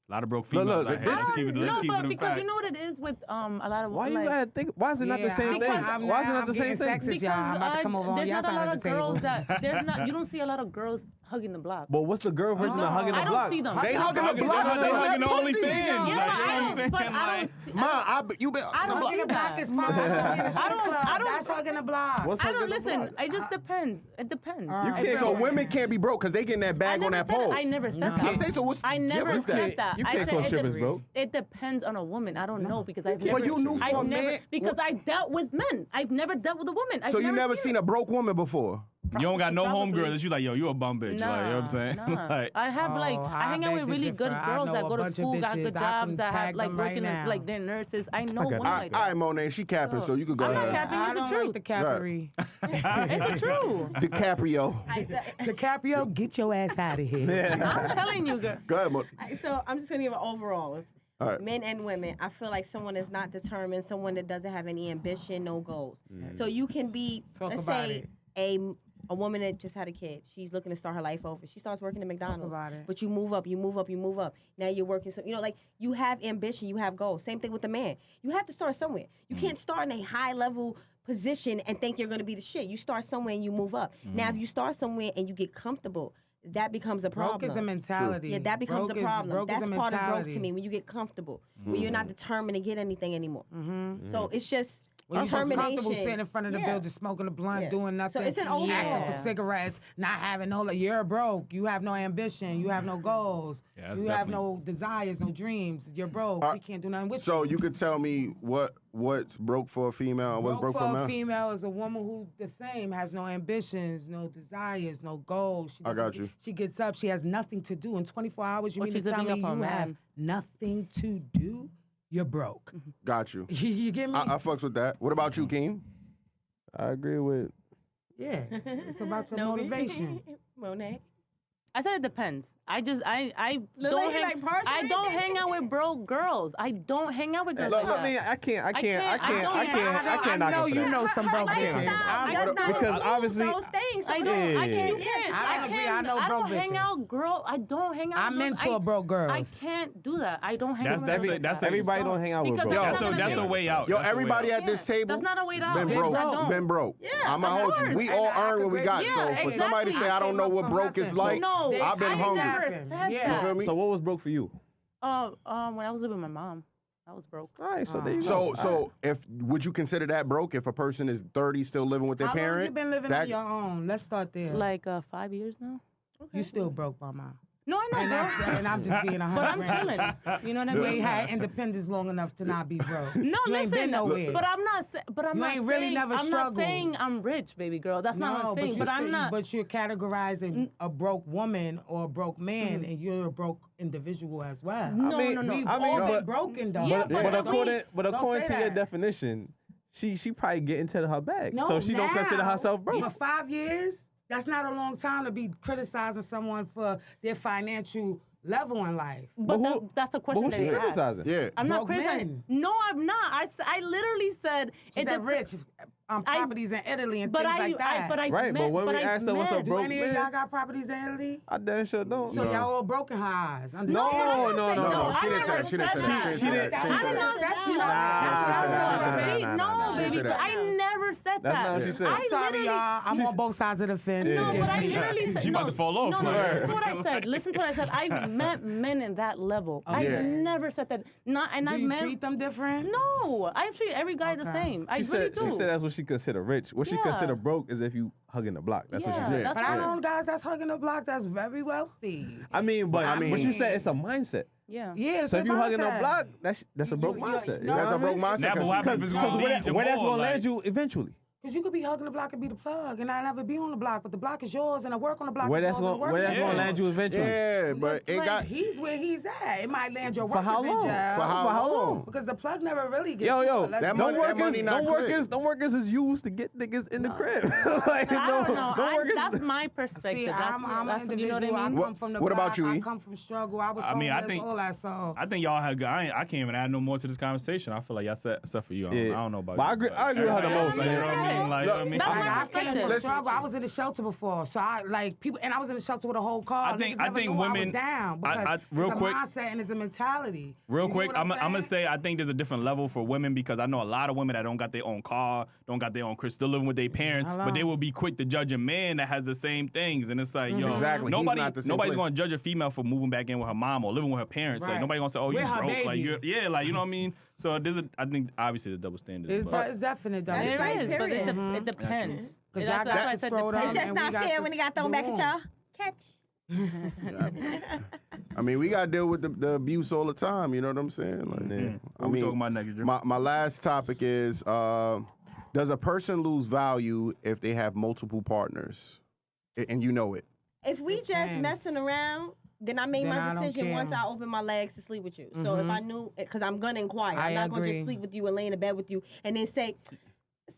A lot of broke Look, females. look, out here. this- Let's keep it. Let's no, keep but it a because fact. you know what it is with a lot of Why you like, gotta think? Why is it not the Yeah, same thing? I'm Why is it now- not the I'm same getting thing? sexist, y'all. I'm about to come over on there's your not a side lot of of the table. girls that there's not. You don't see a lot of girls hugging the block. But what's the girl version of hugging the I don't block? see them. They hugging the They block. hugging- they so hugging the that's OnlyFans. pussy. Like, Yeah, you know what I'm I don't. saying? But I Like- don't. See, Ma, you been. I don't Hugging the do block that. is fine. I don't- That's hugging the block. What's I hugging don't the listen. block? It just depends. It depends. You can't. So women can't be broke because they getting that bag on that pole. I never said that. I'm saying so. What's I never what's that? said that. You I can't said call it strippers broke. It depends on a woman. I don't know because I've But never. you knew I've for a never man- because I dealt with men. I've never dealt with a woman. So you never seen a broke woman before? You don't got no Probably. homegirl that you like, yo, you a bum bitch. Nah, like, you know what I'm saying? nah. Like, I have like Oh, I hang I out beg with to really good differ. I girls know that a go to bunch of school, got bitches. good I jobs, can that have tag like them right working now. like they're nurses. I know got women it. All like that. right, Monet, she capping, so you could go I'm not ahead. capping. I It's the don't truth. like the Capri. It's the truth. DiCaprio. DiCaprio, get your ass out of here. I'm telling you, girl. Go ahead, Mo. So I'm just gonna give an overall. All right. Men and women, I feel like someone is not determined, someone that doesn't have any ambition, no goals. So you can be, Talk let's about say, it. a woman that just had a kid. She's looking to start her life over. She starts working at McDonald's. about it. But you move up, you move up, you move up. Now you're working, like you have ambition, you have goals. Same thing with the man. You have to start somewhere. You can't start in a high level position and think you're going to be the shit. You start somewhere and you move up. Now if you start somewhere and you get comfortable, that becomes a problem. Broke is a mentality. Yeah, that becomes a problem. Broke That's is a part of broke mentality. to me, when you get comfortable, when you're not determined to get anything anymore. So it's just When you're just determination. comfortable sitting in front of the Yeah. building, smoking a blunt, Yeah. doing nothing. So it's an overall. asking for Yeah. cigarettes, not having no. You're broke. You have no ambition. You have no goals. Yeah, that's you have definitely- no desires, no dreams. You're broke. We can't do nothing with So you. you could tell me what's broke for a female and what's broke for a a man? female is a woman who the same has no ambitions, no desires, no goals. She I got doesn't- you. She gets up. She has nothing to do. In 24 hours, you Or mean to she's tell living me up her you have man. nothing to do? You're broke. Got you. You get me? I fucks with that. What about you, Keem? I agree with Yeah, it's about your Novi? motivation. Monet. I said it depends. I don't lady hang, like partially? I don't hang out with broke girls. I don't hang out with girls Look, like I mean, that. I can't knock I know it for you that. know some broke Her bitches. lifestyle does not because include obviously- those things. So I you don't. can't- I can't. You Yeah. can't. I don't agree. I know I broke don't hang bitches. out girl. I don't hang out. I'm with into girls. a broke girls. I can't do that. I don't hang That's- out that's with the- girls. that's the- Everybody don't hang out with Because bro. that's not That's gonna a be- way out. Yo, That's a way everybody out. at this Yeah, table that's not a way out. been Big broke. I don't. Been broke. Yeah, I'ma of hold you. course. We all And I earn could what we raise- got. Yeah, So for somebody to exactly. say I don't know what Came up broke from is nothing. like, No, I've been I hungry. never Yeah. said You that. feel me? So what was broke for you? When I was living with my mom, I was broke. All right, so there you go. So All right. if would you consider that broke if a person is 30 still living with their How long parent? you been living that- on your own? Let's start there. Like 5 years now. You still broke, mama. No, I know, And, bro. and I'm just being 100. But I'm chilling. You know what I You mean? ain't had independence long enough to not be broke. No, you listen. ain't been nowhere. But I'm not. But I'm You not ain't really saying, never I'm struggled. not saying I'm rich, baby girl. That's not what I'm saying. But I'm not. But you're categorizing a broke woman or a broke man, and you're a broke individual as well. No, mean, no, no. We've I mean, all been but- broken, though. Yeah, But according Don't to say your that. definition, she probably get into her bag, No, so she don't consider now, herself broke. For 5 years, that's not a long time to be criticizing someone for their financial level in life. But who- that's a But question who that she they asked. criticizing? Yeah. I'm not Broke criticizing. men. No, I'm not. I literally said She it said dep- rich properties in Italy and things like that. Right, but when we asked her what's a Do broke any of man, y'all got properties in Italy? I damn sure don't. So y'all all broken her eyes. No, Understand? No, she I didn't say never that. She didn't say said that. that. She didn't say That's that. I didn't know That's that. what I'm talking about. Nah, No, she baby, said that. I never said That's that. not what she said. I I'm sorry, literally- y'all. I'm on both sides of the fence. Yeah. No, Forgive but I me. literally said She about to fall off, No, like. listen to what I said. Listen to what I said. I met men in that level. I Yeah. never said that. Not, and Do I you met. treat them different? No, I treat every guy the Okay. same. I She really said do. she said that's what she consider rich. What she Yeah. consider broke is if you hugging the block. That's what she Yeah, said. that's But I what- know guys that's hugging the block that's very wealthy. I mean, but I what you mean- said it's a mindset. Yeah. Yeah, So if you hugging the mindset. block, that's a broke You- mindset. You no, know That's what a I broke mean? mindset. Nah, but what happens Because if it's gonna lead to where that's more, gonna like- land you eventually. Because you could be hugging the block and be the plug, and I never be on the block, but the block is yours, and I work on the block. Where is that's yours, and the gonna work is gonna yours. land you eventually. Yeah, but it Like, got he's where he's at. It might land your For workers how in long? jail. For how long? Because the plug never really gets. Yo, to it. Let's that be money- honest. money not clear. Them workers is used to get niggas in the crib. Like, I don't know. them workers- That's my perspective. See, I'm an that's, individual. you know what I mean? I come from the What block. about you, I E? come from struggle. I was I mean, I homeless, think- all that. So I think y'all had good. I can't even add no more to this conversation. I feel like y'all said except for you. I don't know about But you. I agree with her the everybody most, else, like, you know what I mean? Like, you know what I mean? That's Like, my I came perspective. from Listen. struggle. I was in the shelter before, so I like people, and I was in the shelter with a whole car. I think- Niggas I never think knew I women- was down because real it's quick- a mindset and it's a mentality. Real You know quick, what I'm gonna saying? say I think there's a different level for women because I know a lot of women that don't got their own car, don't got their own crib, still living with their parents, Hello. but they will be quick to judge a man that has the same things. And it's like, yo, Exactly. He's nobody's not the same going place. to judge a female for moving back in with her mom or living with her parents. Like Right. nobody's going to say, oh, you With her broke. Like baby. you're, yeah, like you know what I mean. So I think obviously there's double standards. It's, but- it's definite though. That's It right, is, but period. it depends. Because That's y'all why I got the said scroll depends. It's just and we not got fair the- when he got thrown the back at room. y'all. Catch. I mean, we gotta deal with the abuse all the time. You know what I'm saying? Like, What we talking about next, Drew? my last topic is: does a person lose value if they have multiple partners, and you know it? If we just Depends. messing around, then I made Then my I don't decision care. once I opened my legs to sleep with you. So if I knew, because I'm gonna inquire, I I'm not gonna agree. just sleep with you and lay in the bed with you and then say,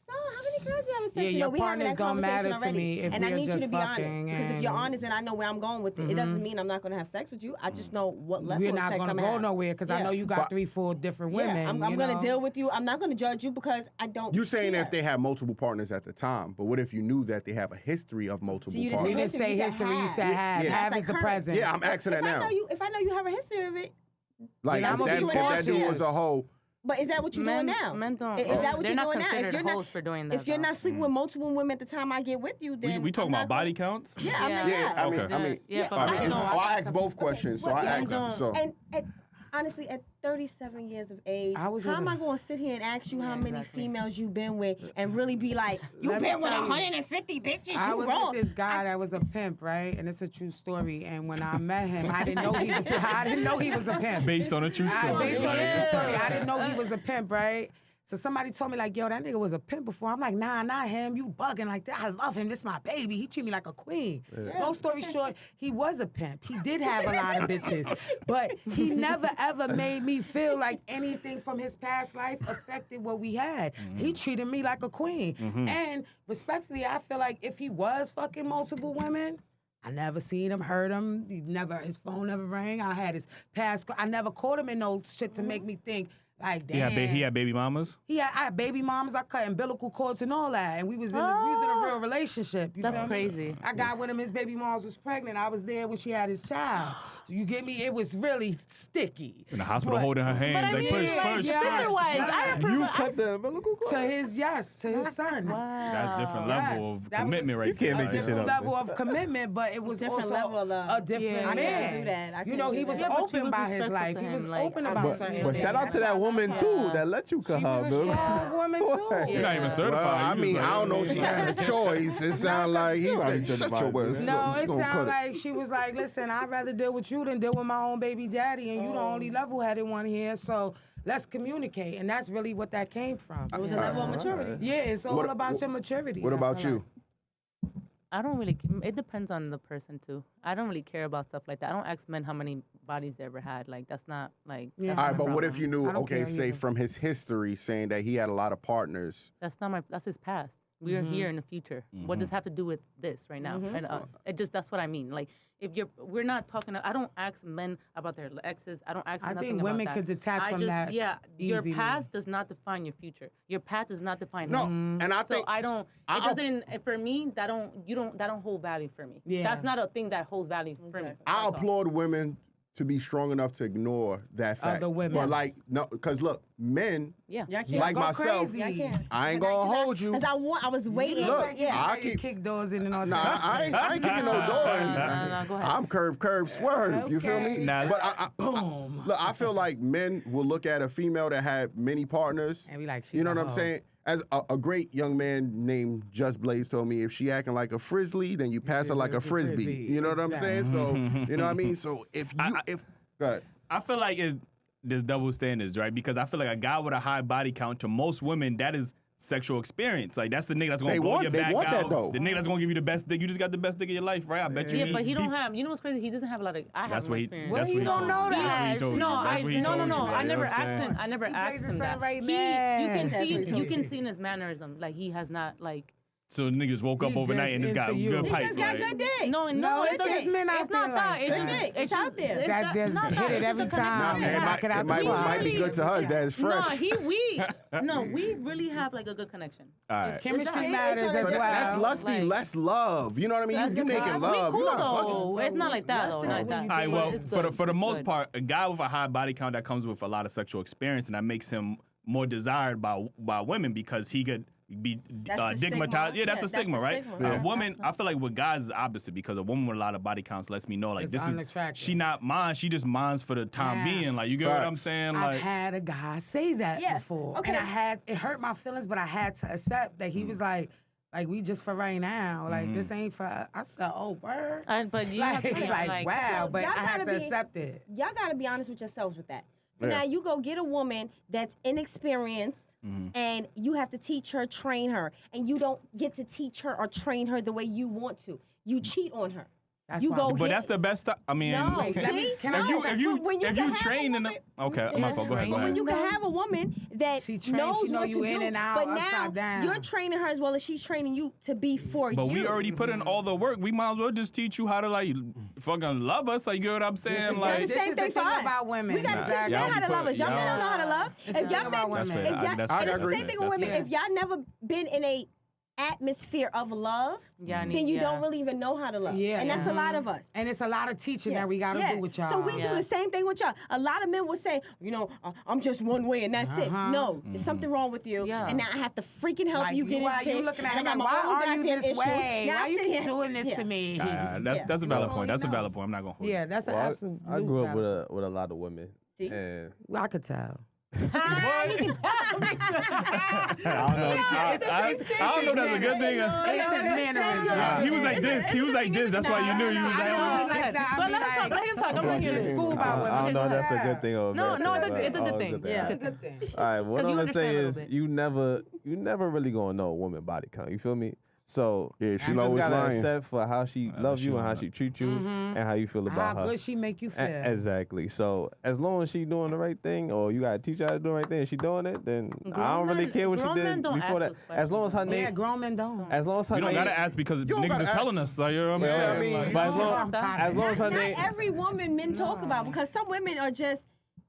so how many girls you having sex? Yeah, You know, your we having that partners don't conversation matter to already. me if and I we're need you to just be honest. fucking Because if you're and- honest and I know where I'm going with it, it doesn't mean I'm not gonna have sex with you. I just know what level We're of not sex gonna I'm go have. nowhere because I Yeah. know you got 3-4 different women. Yeah, I'm you gonna know? deal with you. I'm not gonna judge you because I don't. You saying care. if they have multiple partners at the time, but what if you knew that they have a history of multiple So you didn't We partners? didn't say history, you said have. Yeah. Have That's is the like present. Yeah, I'm asking If that I now. know you have a history of it, Like Then if I'm that, gonna if be that dude cautious. was a hoe, but is that what you're doing now? Men don't. Is that what they're you're not doing now? considered If you're not, hoes for doing that. if you're though. not sleeping with multiple women at the time I get with you, then we talking I'm about not body counts? Yeah, I mean, Yeah. yeah. I mean, Okay. I mean, Yeah, but I men mean, don't. I asked both questions, so I Men asked. don't. So And honestly, at 37 years of age, I was how with am a- I going to sit here and ask you how many exactly. females you've been with and really be like, you've Let me been with tell you. 150 bitches, I you was wrong. with this guy that was a pimp, right? And it's a true story. And when I met him, I didn't know he was a pimp. Based on a true story. Based on a true Yeah. story, I didn't know he was a pimp, right? So somebody told me like, yo, that nigga was a pimp before. I'm like, nah, not him. You bugging like that. I love him. This my baby. He treat me like a queen. Long story short, he was a pimp. He did have a lot of bitches. But he never, ever made me feel like anything from his past life affected what we had. He treated me like a queen. And respectfully, I feel like if he was fucking multiple women, I never seen him, heard him. His phone never rang. I had his past. I never caught him in no shit to make me think, like, damn. He had baby mamas? I had baby mamas. I cut umbilical cords and all that. And we was in a real relationship. You That's feel me? crazy. I got with him. His baby mom was pregnant. I was there when she had his child. You get me? It was really sticky. In the hospital holding her hands, like, push. Sister-wise, I approve. You cut the umbilical cord? To his son. Wow. That's a different level of commitment right there. You can't make this shit up. Level of commitment, but it was Different also level of love. a different I man. can't do that. You know, he was Yeah, but she open was about his respectful life. to He was him, like, open about But, certain but things. shout out to that woman, too, that let you cut She her was a umbilical. strong woman, too. You're not even certified. Well, I You mean, just I don't know like, if she had a choice. It sounded like he Right, said, shut your certified. ass No, up. it She gonna cut sounded like she was like, listen, I'd rather deal with you than deal with my own baby daddy, and you the only level-headed one here, so let's communicate. And that's really what that came from. It was a level of maturity. Yeah, it's all What- about your maturity. What I about feel you? like. I don't really. It depends on the person too. I don't really care about stuff like that. I don't ask men how many bodies they ever had. Like that's not like. Yeah. That's All not right, my but what if problem. you knew, I don't okay, care say either. from his history saying that he had a lot of partners. That's not my. That's his past. We are here in the future. What does it have to do with this right now and us? It just that's what I mean. Like if we're not talking. I don't ask men about their exes. I don't ask. I nothing think about women that. could detach I from just, that Yeah, your easily. past does not define your future. Your past does not define. No, us. and I So think I don't. It I'll- doesn't. For me, that don't hold value for me. Yeah. That's not a thing that holds value for me. I That's all. applaud women to be strong enough to ignore that fact. Other women. But like, no, because look, men Yeah. Y'all can't like go myself, crazy. Y'all can't. I ain't gonna hold you. Because I was waiting. Look, yeah. I keep- kick doors in and all Nah, that. I ain't kicking no door. No, go ahead. I'm curve, swerve. You feel me? Okay. Nah, But Boom. look, I feel like men will look at a female that had many partners. And be like, You know she's what a I'm hoe. saying? As a great young man named Just Blaze told me, if she acting like a frizzly, then you pass her like a frisbee. You know what I'm saying? So, you know what I mean? So if you, go ahead. I feel like there's double standards, right? Because I feel like a guy with a high body count, to most women, that is sexual experience. Like, that's the nigga that's going to blow your back want out. that, though. The nigga that's going to give you the best dick. You just got the best dick of your life, right? I bet you. Yeah, but he don't have. You know what's crazy? He doesn't have a lot of. I have That's more what he. experience. That's Well, what you don't know that's what that. he told you. No, That's what he told you, no. right? I You know never what I'm saying? asked him. I never asked Blaze him is that. right You man. can That's see. what he You told can you. see in his mannerisms like he has not like. So niggas woke up He overnight just and just got into you. good He pipe. just got like, good dick. No, it's it doesn't- men out it's not there that. like It's that. just- It's out there. it's That just- just not hit that. it It's every just a connection. time. It Knock it out might, the it might be park. good to us that it's fresh. No, we really have like a good connection. All right. Chemistry It's matters on as the- well. That's lusty, Like- less love. You know what I mean? That's You the making vibe. love. We You're cool not fucking. though. It's not like that though. Lusty Not is like when that. you All right, well, It's for the good. It's most good. part, a guy with a high body count that comes with a lot of sexual experience, and that makes him more desired by women because he could be That's the stigmatized. stigma. Yeah, that's Yeah, a that's stigma, the right? stigma. A Yeah. woman, I feel like with guys is the opposite because a woman with a lot of body counts lets me know like It's this is unattractive. she not mine. She just mine's for the time Yeah. being. Like you get what I'm Facts. saying? I've Like had a guy say that Yeah, before. okay. And it hurt my feelings, but I had to accept that he was like, we just for right now. Like, this ain't for, I said, oh, word. But you have to be like, wow, So but y'all I had gotta to be- accept it. Y'all got to be honest with yourselves with that. So Yeah. now you go get a woman that's inexperienced and you have to teach her, train her, and you don't get to teach her or train her the way you want to. You cheat on her. That's You why- go but that's the best. I mean, No, Wait, let me- see? can I- No, if you when if can you have a train in the woman- okay, I'm not fault. Go ahead. Go But when ahead. you can have a woman that She trained, knows she know what you to in do, and out, but now upside down. you're training her as well as she's training you to be for But you. we already put in all the work. We might as well just teach you how to like fucking love us. Like you know what I'm saying? This is- Like It's the this same is the thing thing for us. about women. We got to teach Exactly. men Y'all how to be love put- us. Young men y'all- don't know how to love. It's If the y'all thing about been, That's women. fair. if y'all, That's I and it's the agree. same thing with women. fair. If y'all never been in a atmosphere of love, then you don't really even know how to love. Yeah. And that's a lot of us. And it's a lot of teaching that we got to do with y'all. So we do the same thing with y'all. A lot of men will say, I'm just one way and that's it. No, there's something wrong with you. Yeah. And now I have to freaking help Like, you get why it you fixed. looking at And him I like, got my why own are you goddamn this issue. way? Now Why I'm you sitting keep here- doing this Yeah. to me? that's a valid That's all point. he That's a valid knows. point. I'm not gonna hold you. Yeah, that's an Well, absolute. I grew up with a lot of women. See? And Well, I could tell. I don't know. I don't know. That's a good thing. It's his mannerism. He was like this. He was like this. That's why you knew. He was like, ahead. But let him talk. I'm right here. School about women. I don't know if that's a good thing or a No, bad no, thing, it's a but- good oh, thing. Yeah. It's a good thing. All right, what 'Cause I'm you gonna say understand a is little you never really gonna know a woman body count. You feel me? So Yeah, she you just always gotta lying. accept for how she love she you and how lying. she treat you and how you feel about How her. good she make you feel. Exactly. So as long as she doing the right thing, or you gotta teach her how to do the right thing, and she doing it, then I don't really men- care what she grown men did don't before that. ask those As long as her questions. name, Yeah, grown men don't. as long as her You don't name, gotta ask because don't niggas gotta is telling ask. us. Like, you know what I'm Yeah, saying? I mean, Like, but as You know long, what I'm as long as her Not name, every woman men talk about, because some women are just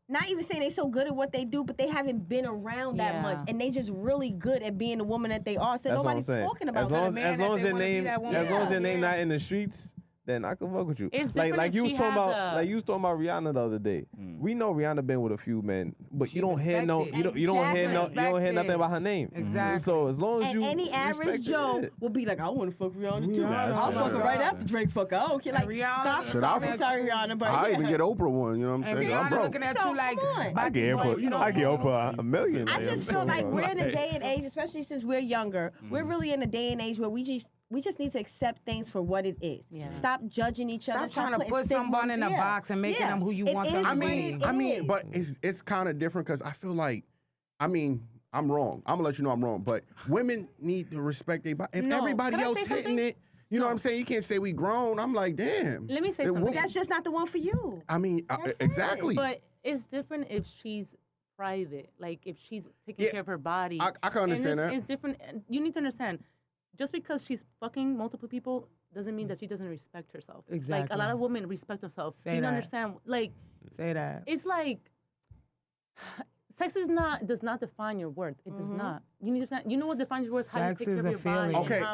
not even saying they so good at what they do, but they haven't been around that Yeah. much, and they just really good at being the woman that they are. So that's what I'm nobody's saying. talking about As that. long as, man as that long they as your wanna be name, that woman. as long as your name Yeah. not in the streets, then I can fuck with you. It's Like different you if was she talking had about, the- like you was talking about Rihanna the other day. We know Rihanna been with a few men, but She you don't hear no, respected. you don't hear no, you don't hear nothing Respected. about her name. Exactly. So as long as And you any average respect Joe it, will be like, I want to fuck Rihanna too. Rihanna. I'll fuck her Yeah. right after Drake fuck her. I don't care. Like, Rihanna- God, Shit, I I'm fuck- sorry, Rihanna, but I yeah. even get Oprah one. You know what I'm And saying? I'm Rihanna broke. looking at So, you like, come on. I Bati get boy, Oprah, if you don't I get know. Oprah a million. I like, just I'm feel like saying. we're in a day and age, especially since we're younger, we're really in a day and age where we just need to accept things for what it is. Yeah. Stop judging each other. Stop trying to putting put someone in a stigmas. box and making Yeah. them who you It want is them to I what be. it mean, is. but it's kind of different because I feel like, I'm wrong. I'm gonna let you know I'm wrong. But women need to respect their body. If No. everybody Can I else say hitting something? it, you know what I'm saying? You can't say we grown. I'm like, damn. Let me say It something. won't- That's just not the one for you. I mean, That's it. exactly. But it's different if she's private, like if she's taking Yeah, care of her body. I can understand that. It's different. And you need to understand, just because she's fucking multiple people doesn't mean that she doesn't respect herself. Like Exactly. a lot of women respect themselves. Say Do you that. understand? Like Say that. it's like sex does not define your worth. It does not. You need to understand. You know what defines your worth? How you Sex take care is of a your body feeling. Okay. and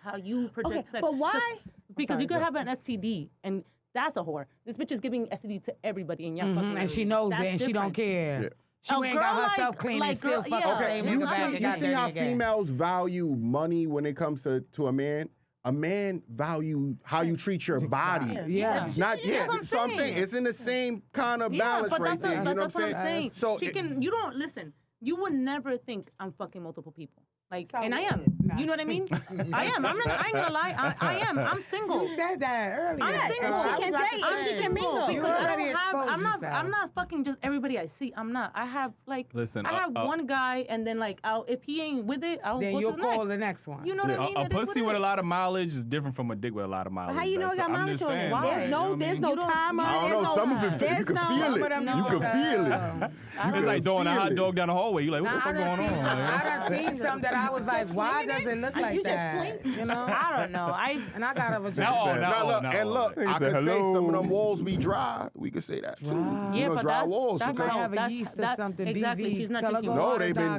how you project Okay, sex. but why? Because sorry, you could go. have an STD and that's a whore. This bitch is giving STD to everybody and y'all fucking And she everybody. knows That's it and she don't different. care. Yeah. She A ain't girl got like- herself clean like and still girl- fuck yeah. the Okay, same You nigga back. see- you see how again. females value money when it comes to a man? A man value how you treat your body. Yeah. Not That's what I'm So I'm saying saying. it's in the same kind of Yeah, balance but right that's, there. You know that's what I'm what I'm saying? saying. So She can. You don't listen. You would never think I'm fucking multiple people. Like, So and I am. what? You know what I mean? I am. I ain't gonna lie. I am. I'm single. You said that earlier. I'm single. She can date and she can mingle. You Because I already don't have. exposed I'm yourself. not fucking just everybody I see. I'm not. I have like. Listen, I have one guy, and then like, if he ain't with it, I'll Then go you'll to the call next. the next one. You know what I mean? A It is what pussy it with a is. lot of mileage is different from a dick with a lot of mileage. How you know Like, it so got I'm mileage just on saying, it? Why? like, There's you know no, what I there's mean? no You don't- timer. I don't there's know. no, Some of it, you there's can no, feel Some it. of them You don't can tell. feel it. It's can like throwing a feel hot it. dog down the hallway. You like, what the I fuck going done seen on? some. Like, I done seen some that I was like, why does it look like You just that? fling? You know? I don't know. And I got a Now, vagina. oh, Now now, look, now, and look, He I said, could say some of "Hello." them walls be dry. We could say that too. Wow. You know, but dry that's- walls. that's because- Might no, have a that's- yeast or that- something. exactly, BV. she's not Tell her drinking go no, to the they've been doctor.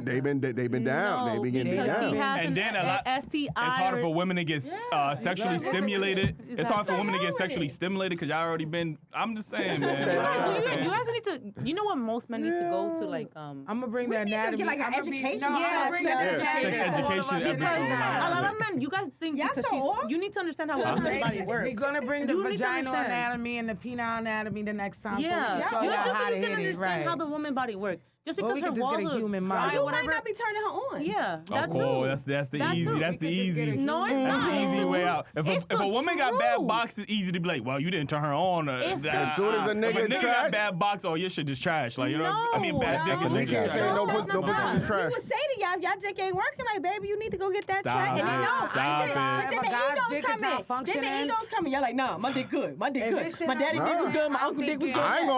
down. They've been getting because down. She has And then a lot- STI. It's harder for women to get sexually Exactly. stimulated. It's hard for women to get wrong with sexually it? stimulated because y'all already been. I'm just saying, man. Say Like, that. I'm saying. You guys need to. You know what most men need to go to like I'm gonna bring We the need to get, anatomy. like, an I'ma be- education. No, I'm Yes, gonna bring the yes. anatomy. Sex for all of education us. episode. because Like, a lot of men, you guys think Y'all because so off? you need to understand how women's Ladies, body works. we're gonna bring the You need to vaginal understand. anatomy and the penile anatomy the next time. Yeah, So we can show you y'all just how to need to hit it. understand Right. how the woman body works. Just Well, because we her could just get walls a are human dry mind. or You might whatever. not be turning her on. Yeah, Oh, that cool. too. That's the That easy. too. That's the We could just get easy. a No, it's human That's not. the easy way out. If It's a the woman got bad truth. box, it's easy to be like, well, you didn't turn her on. It's the As soon as a if nigga a nigga trash- got bad box, oh, your shit just trash. Like, you know what I'm saying? I mean, No, bad dick no. is We just can't trash. say no that's pussy, not no pussy bad. is trash. We would say to y'all, y'all dick ain't working. Like, baby, you need to go get that Stop check. And it. you know, Stop I it. But then If a the guy's egos dick is come not in. Then the functioning- egos come in. Y'all like, nah, my dick good. My dick If good. this shit My daddy not- dick was good. My I'm uncle dick was thinking- good. I ain't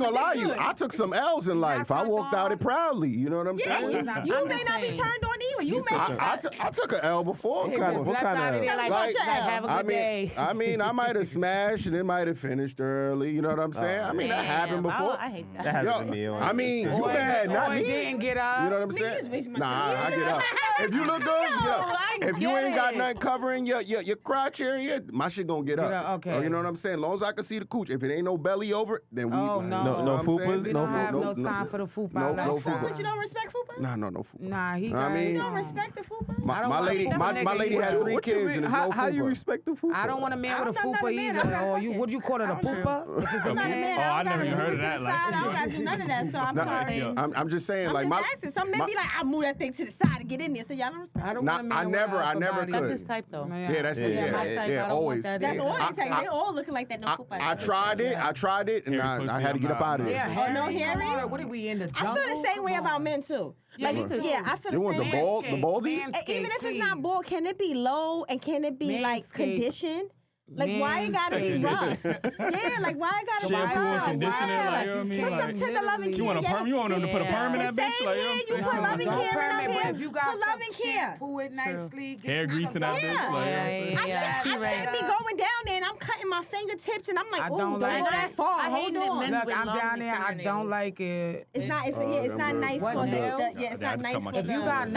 gonna lie to you. I took some L's in life. I walked out it proudly. You know what I'm Yeah, saying? not you I'm may just not be saying. turned on either. You may. I took an L before. He Kinda. just what left kind out of- of there like, Like- have a good day. I mean, I might have smashed and it might have finished early. You know what I'm saying? I mean, that happened Damn, before. I hate that. That happened to me. I mean, you Or bad, it- not or me. it didn't get up. You know what I'm Niggas saying? makes my Nah, sense. I get up. If you look good, you get up. I If you get ain't got it. nothing covering your crotch area, my shit gonna get up. Get up, okay. Oh, you know what I'm saying? As long as I can see the cooch. If it ain't no belly over it, then we. Oh, no. you No- know no what I'm saying? fupas? We No don't have no no- time for the fupa no outside. fupa. But you don't respect fupa? Nah, no fupa. Nah, he I got mean- You don't respect the fupa? My lady had 3 kids and there's no How you fupa. respect the fupa? I don't want a man with a I'm not fupa a man. either. I'm Or not you, fucking. what do you call it, a poopa? If it's a I'm not a man. man. Oh, I I don't never gotta even heard move of to that, the like- side. I don't gotta do none of that. So I'm sorry. yo. I'm just saying, I'm like just my. asking. Some men be like, I move that thing to the side to get in there. So y'all don't respect. I don't Nah, want a man I with never a could. body. That's his type though. Yeah, that's Yeah, yeah, my type. I yeah, don't want always. that That's either. all they take. They all looking like that. No fupa. I tried it, and Hairy I pussy, had to get I'm up not- out of Yeah, there. Oh, no Harry, Harry? come on, what are we in the jungle? I feel the same way Come about on. men too. Yeah, me too. Yeah, I feel You the want the same. bald, the baldy? Manscaped, Even if it's not please. bald, can it be low and can it be like Manscaped. conditioned? Like why it gotta be rough? Yeah, like why it gotta be Shampoo and rough? conditioner, Yeah. like, you know what I mean? Put some Like- tender love and care. You want a perm? You want them to put a perm in that The bitch? same Like, you know here, what you I'm put saying? love and Don't care in perm up it, but here. if you got Put love some and care. shampoo it nicely, get Hair you grease some in that love. bitch, like, you know what I'm saying? I shouldn't be going down there and I'm cutting my fingertips and I'm like, I ooh, don't don't like go that. that far. I hate Hold it, on. men Look, with I'm long down there. I fingernails. don't like it. It's not. It's them not hurt. nice What for the. nails? Yeah, it's Yeah, I not just nice cut my for shit If you got the.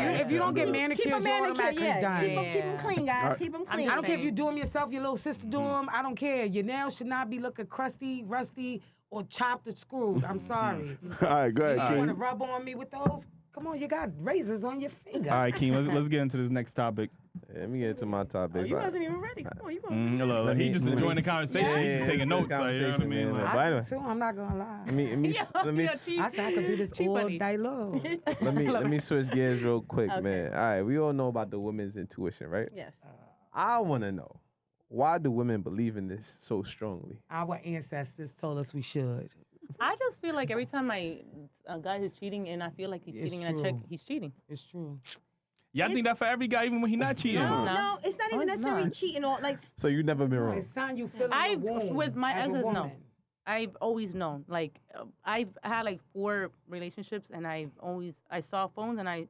nails, if you don't get Keep manicures, them you're manicure, automatically yeah. done. Keep them clean, guys. Keep them clean. I don't care if you do them yourself, your little sister do them. I don't care. Your nails should not be looking crusty, rusty, or chopped or screwed. I'm sorry. All right, go ahead, You want to King. rub on me with those? Come on, you got razors on your finger. All right, King, let's get into this next topic. Let me get into my Oh, topics. you wasn't even ready. Come on, you wasn't. Hello, Let he me- just let me- enjoying the conversation. He's just taking notes. Like, you know what I mean? Like, But I anyway, do too. I'm not gonna lie. let me I said I could do this Cheap all buddy. day long. let me switch gears real quick, Okay. man. All right, we all know about the women's intuition, right? Yes. I want to know, why do women believe in this so strongly? Our ancestors told us we should. I just feel like every time a guy is cheating and I feel like he's It's cheating and I check, true. he's cheating. It's true. y'all think that for every guy, even when he's not cheating? No. No, it's not even No, it's necessarily not. cheating or like. So you never been wrong. It's sign you feel in I the womb with my as a exes, no. woman. I've always known. Like I've had like 4 relationships and I saw phones and I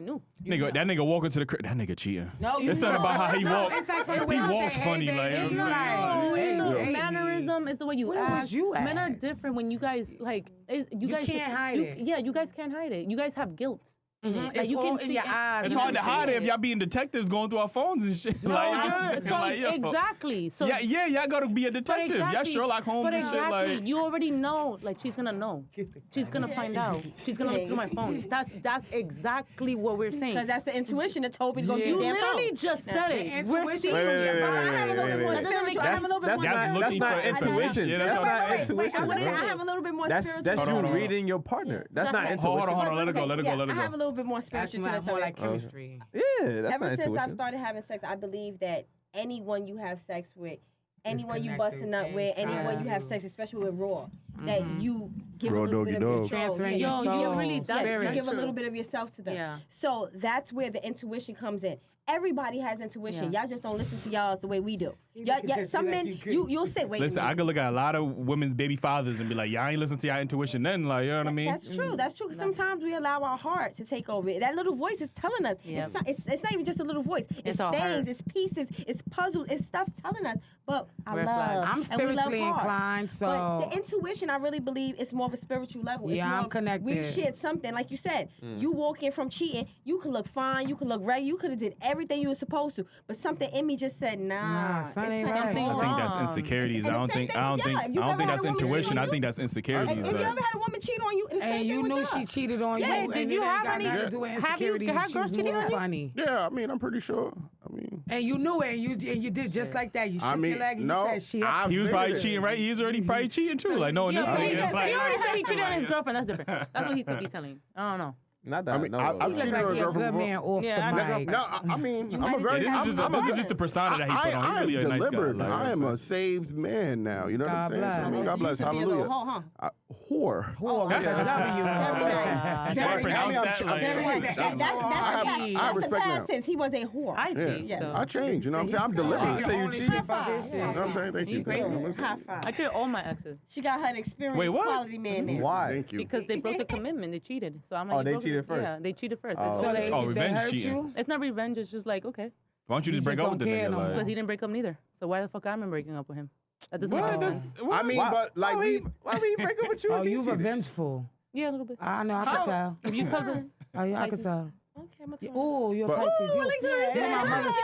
knew. Nigga, that nigga walk into the crib. That nigga cheating. No, you It's not know. about how he No, walk. it's like from the He way you walks say, funny, hey, like, baby, you know what I'm No, hey, it's the hey, mannerism. It's the way you Where act. was you Men are at? different when you guys like. You guys can't hide it. Yeah, you guys can't hide it. You guys have guilt. Like, It's you all can in see your it. eyes. It's You hard to can see hide it if it. y'all being detectives going through our phones and shit. So, like, so like, yo. exactly. So Yeah, y'all gotta be a But detective. Y'all exactly, Sherlock Holmes but and exactly, shit. Like, you already know. Like she's gonna know. She's gonna find out. She's gonna look through my phone. That's exactly what we're saying. Because that's the intuition that told me to go Yeah. get You damn literally phone. just said it. intuition. We're Wait, seeing wait, it. wait, But I wait, have a little wait, bit wait, more wait. That doesn't make you- I have a little bit That's more. not looking for intuition. information. Yeah, that's That's what I'm not saying. intuition, I would say I bro. have a little bit more That's spiritual. you Hold on. reading your partner. That's not intuition. Hold on. Let it go. Let it go. Let it I have a go. little bit more That's spiritual to more the like topic. chemistry. Yeah, that's Ever not since I've intuition. started having sex, I believe that anyone you have sex with, anyone you connected busting up with, anyone inside you have you. sex, especially with raw, that you give Raw a little doggy bit of your dog. Transferring yeah, your Yo, you soul, really yes, that's you spirit. give a true. little bit of yourself to them. Yeah. So that's where the intuition comes in. Everybody has intuition. Yeah. Y'all just don't listen to y'all's the way we do. You Y'all, look at this some like men, you could- you'll say, wait Listen, a I minute. could look at a lot of women's baby fathers and be like, y'all ain't listen to your intuition then. Like, you know what I mean? That's true. That's true. 'Cause sometimes we allow our heart to take over. That little voice is telling us. Yep. It's not even just a little voice. It's our things. heart. It's pieces. It's puzzles. It's stuff telling us. But I Red love. flags. I'm and we love spiritually hard. inclined, But so the intuition, I really believe, it's more of a spiritual level. It's Yeah, more I'm of- connected. We shared something, like you said. You walk in from cheating, you could look fine, you could look regular, you could have did everything you were supposed to, but something in me just said, nah, son it's ain't something right. I think that's wrong. insecurities. And I the don't same think. thing I don't with think. y'all. I If you don't ever think had that's a woman cheat intuition. on I you, think that's If insecurities. you Like, ever had a woman cheat on you, the same and you thing knew with she y'all. cheated on you, Yeah, and did it you ain't have got any- nothing to do with have you insecurity. had She girls was cheating more on you? funny. Yeah, I mean, I'm pretty sure. I mean, And you knew it, and you did just like that. You shook I mean, your leg and no, you said she I up he to was figured probably it. cheating, right? He was already probably cheating too. Like, knowing this Yeah, nigga. he Like, already said he cheated on his girlfriend. That's different. That's what he's telling. I don't know. Not that I mean, no. I've You look cheated like on a you're a girl good before. man off Yeah, I the know. mic. No, I mean, I'm a might very. just have this to is I'm just the persona that he put on. He's I really am a nice guy. delivered. Like, I am like, a saved man now. You know what I'm God saying? So, I mean, bless. God You bless. used to be a little Hallelujah. hoe, huh? Whore. Whore with a W. That's how I Very- pronounce I mean, that. I'm Like, changed. That's I have the respect past now. tense. He was a whore. I Yeah. cheat. Yes. So. I changed. You know what I'm saying? I'm delivered. You're only shit by High his five. shit. You know what I'm saying? Thank you. crazy. High five. I cheated all my exes She got her experienced Wait, what? quality man there. Why? Thank you. because they broke the commitment. They cheated. So I'm like, Oh, you they broke it. cheated first? Yeah, they cheated first. Oh. So they, Oh, they revenge hurt cheating. you? It's not revenge. It's just like, okay. why don't you just You break just up with the don't care nigga? no Like, more. Because he didn't break up neither. So why the fuck am I breaking up with him? That doesn't what? make That's, sense. I mean, why? but like we. Why would he break up with you? Oh, if he you cheated? revengeful. Yeah, a little bit. I know, I How? could tell. If you cover, Oh, yeah, I Like- could tell. Okay. Ooh, you're But- Pisces. You my mother's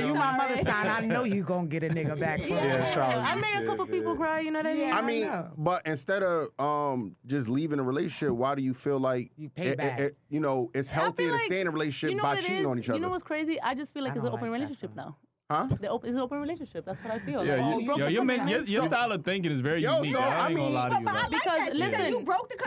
You my mother's sign. I know you gonna get a nigga back from I made a couple people cry. You know what I mean? I mean, know. but instead of just leaving a relationship, why do you feel like You pay back. it's healthier to stay in a relationship you know by what it cheating is? on each other? You know what's crazy? I just feel like I it's an don't open like that, relationship though. now. Huh? It's an open relationship. That's what I feel. Yeah, Like, yo, your style of thinking is very unique. so, I I ain't gonna mean- lie to you. But I man. like Because, that. She said listen-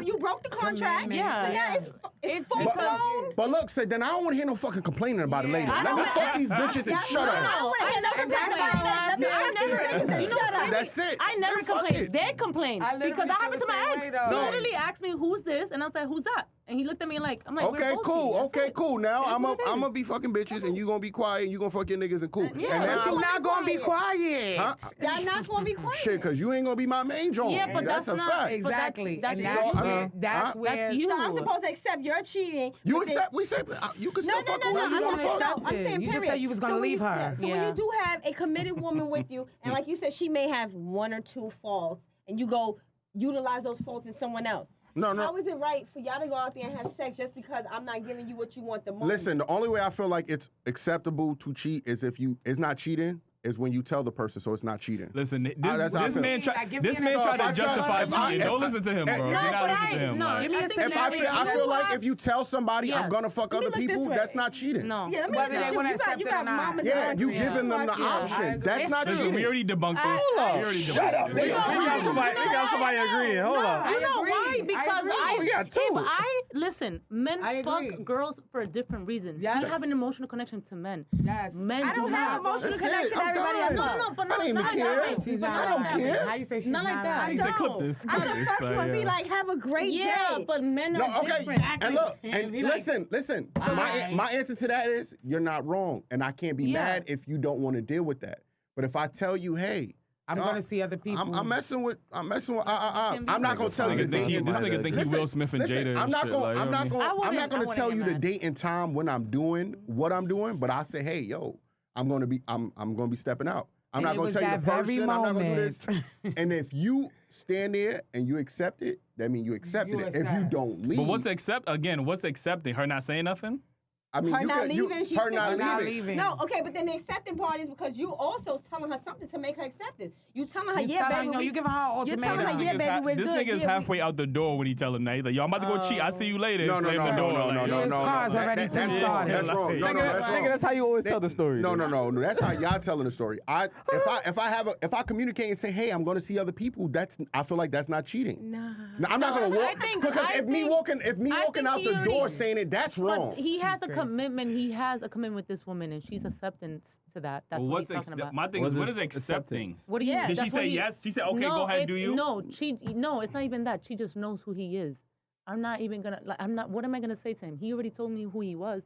you broke the contract. Yeah. So now it's full because- blown. But look, say then I don't want to hear no fucking complaining about it later. I Let me don't- fuck these bitches and shut I don't up. want to hear no And that's complaints. how I feel. I never. You know what's crazy? That's it. I never Then fuck complained. it. They complained I literally because that feel happened the to my same ex. way, though. He No. literally asked me, "Who's this?" And I was like, "Who's that?" And he looked at me like, "I'm like, Okay, we're cool. That's Okay, it. cool. Now It is I'm what it gonna is. be fucking bitches, and you gonna be quiet, and you gonna fuck your niggas and cool. Yeah, and but now, You're not gonna be quiet. Huh? Y'all not gonna be quiet. Shit, cause you ain't gonna be my main joint. Yeah, but that's a not- fact. but Exactly. that's- and that's that's you. where Huh? that's where That's you. So I'm supposed to accept you're cheating. You but then- accept? We say you can No, still fuck no, who no. you I'm want not to saying fuck. so. I'm saying You just period. said you was gonna So when leave you- her. So when you do have a committed woman with you, and like you said, she may have one or two faults, and you go utilize those faults in someone else. No, no. How is it right for y'all to go out there and have sex just because I'm not giving you what you want the most? Listen, the only way I feel like it's acceptable to cheat is if it's not cheating, is when you tell the person, so it's not cheating. Listen, that's how I this feel. man Like, give this me an man tried to example. justify If I- cheating. Don't listen to him, bro. No, Do not but listen to him. no, like- Give me a I think scenario. I feel like if you tell somebody I'm Yes. gonna fuck Let me other look this people, way. that's not cheating. No. Yeah, let me Whether look they at you. wanna You got accept it or mamas not. and Yeah, aunties. you giving them the Yeah. I option. agree. That's It's not true. Listen, cheating. we already debunked this. Hold We up. already Shut debunked up, this. nigga. You know We got why? somebody- we got somebody agreeing. Hold up. You know why? agree. Because We got two. if I listen, men I agree. fuck girls for different reasons. Yes. We have an emotional connection to men. Yes. Men I don't do have not. emotional That's connection it. to everybody I'm else. done. No, but I don't even not care. that way. She's But not I don't lying. care. How you say she's Not like not that. lying? He said, clip this. I'm gonna fuck you and be like, have a great Yeah, day. but men No, are okay. different. And look, and listen. My answer to that is you're not wrong, and I can't be Yeah. mad if you don't want to deal with that. But if I tell you, hey, I'm no, gonna see other people. I'm messing with. I'm not gonna tell you. This nigga the think he Listen, Will Smith and listen, Jada I'm and not shit. gonna. Like, you I'm know what I not mean? gonna. I'm wouldn't- not I gonna wouldn't tell get you the mad. date and time when I'm doing what I'm doing. But I say, hey, yo, I'm gonna be stepping out. I'm And not it gonna was tell you that the very person. I'm not gonna do this. moment. And if you stand there and you accept it, that means you accepted You it. If you accept. don't leave, But what's accepting? Her not saying nothing? I mean, Her you not can. leaving, she's Her not thinking Not leaving. leaving. No, okay, but then the accepting part is because you also telling her something to make her accept it. You telling her, You yeah, tell her, baby. no, you giving her an You're telling her, ultimatum. yeah, This baby, we're this good. nigga is Yeah, halfway out the door when he telling her, he's like, yo, I'm about to go cheat. I see you later. No, no, Slam no, the no, door. no, like, no, no, His no, car's no. already That's wrong. pre-started. That's wrong. No, no, that's Nigga, wrong. that's how you always tell the story. No. That's how y'all telling the story. If I communicate and say, hey, I'm going to see other people, I feel like that's not cheating. Nah. No, I'm not going to walk because if me walking out he the door already- saying it, that's wrong. But he has a commitment. He has a commitment with this woman, and she's acceptance to that. That's Well, what he's talking about. my thing is, What what is is accepting? What do you? Yeah. Did she that's what say he- yes? She said, okay, no, go ahead and do it's- you? No, it's not even that. She just knows who he is. I'm not even gonna. Like, I'm not. What am I gonna say to him? He already told me who he was.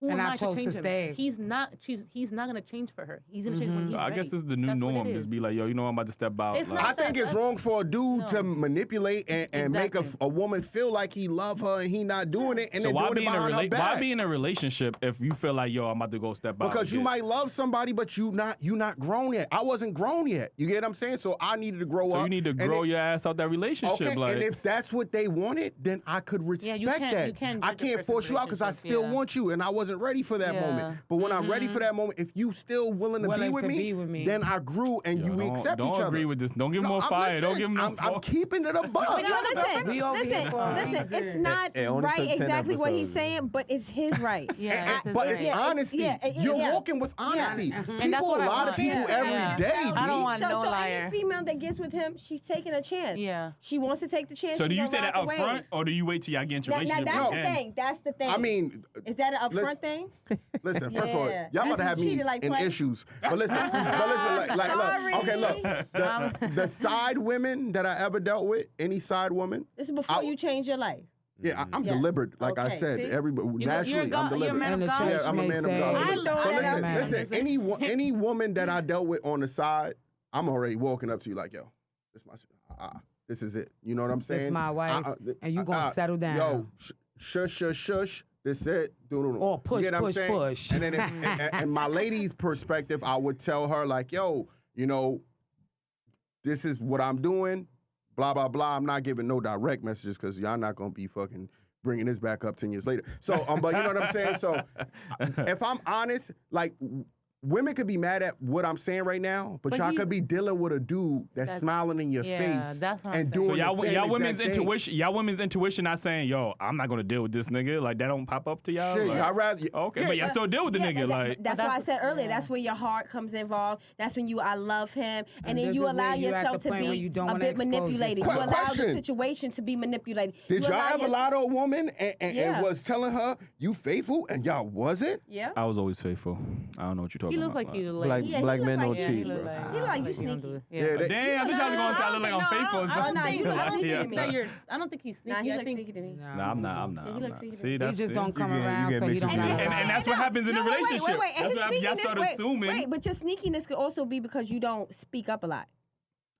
Who And am I I chose to to change him? stay. He's not. He's not gonna change for her. He's gonna change when he's I ready. guess this is the new That's what it norm. is. Just be like, yo, you know, I'm about to step out. It's like- not I think it's wrong for a dude to No. manipulate and make Exactly. a woman feel like he love her and he not doing it and So then why doing be it in a behind her why back. be in a relationship if you feel like, yo, I'm about to go step out? Because you and might love somebody, but you not grown yet. I wasn't grown yet. You get what I'm saying? So I needed to grow So up. you need to and grow it- your ass out that relationship. Okay, like, and if that's what they wanted, then I could respect you can't- that. you can't I judge a can't person's force you out because I relationship, still yeah. want you, and I wasn't ready for that Yeah. moment. But when I'm ready for that moment, if you still willing to Willing be with to me, be with me. then I grew and yo, you don't, accept don't each other. agree with this. Don't give him No, more I'm fire. Don't listening. give him no I'm keeping it above. No, listen, We over here for a listen. reason. It's not It only right took 10 exactly what he's episodes. saying, but it's his right. Yeah, it's his But right. it's Yeah, honesty. You're yeah. walking with honesty. And that's People what I lie to want. people Yeah. every Yeah. day. I don't B. want So, no so liar. any female that gets with him, she's taking a chance. Yeah. She wants to take the chance. So do she's you gonna say that ride up the front, wave. or do you wait till y'all get into a Now relationship? that's the again? thing. That's the thing. I mean, is that an upfront listen- thing? Listen, first of all, Yeah. y'all about to That's have me cheated like in twice. issues. But listen, look, okay, look. The side women that I ever dealt with, any side woman, This is before you change your life. yeah, I'm Yes. deliberate. Like I Okay, said, see? everybody naturally, you're a I'm deliberate. man of And the God. church Yeah, I'm a may man of say, God. I But love that listen, man. listen, any woman that I dealt with on the side, I'm already walking up to you like, yo, this is it. You know what I'm saying? This my wife, and you gonna settle down. Yo, shush. This it. Or push, You get what I'm push, saying? push. And then, and my lady's perspective, I would tell her like, yo, you know, this is what I'm doing. Blah blah blah. I'm not giving no direct messages because y'all not gonna be fucking bringing this back up 10 years later. So, but you know what I'm saying? So, if I'm honest, like, women could be mad at what I'm saying right now, but y'all could be dealing with a dude that's smiling in your face that's what I'm and saying. doing So the same y'all women's exact thing. intuition, y'all women's intuition not saying, yo, I'm not gonna deal with this nigga. Like that don't pop up to y'all. Shit, Like, I'd rather. okay, but y'all still deal with the nigga. but Like that's why I said earlier. That's where your heart comes involved. That's when I love him, and then this you is allow where you at yourself the to point where be you don't a wanna bit expose manipulated. You yourself. allow the Question. situation to be manipulated. Did You y'all allow ever lie to a woman and was telling her you faithful and y'all wasn't? Yeah. I was always faithful. I don't know what you're talking He looks about. like you. Like, Black men like don't you. cheat, he look bro. like He like you don't sneaky. do it. Yeah, they- Damn, I thought y'all was gonna say I look like I'm faithful or I something. don't think, I don't think sneaky to that me. you're. I don't think he's sneaky. Nah, he I looks think sneaky to me. No, I'm not. I'm not. he I'm looks not. sneaky to See, me. that's He just it. don't come You around, get so he mixed don't with know. me. And that's what happens in a relationship. Wait. That's His what y'all sneakiness- start wait, assuming. Wait, but your sneakiness could also be because you don't speak up a lot.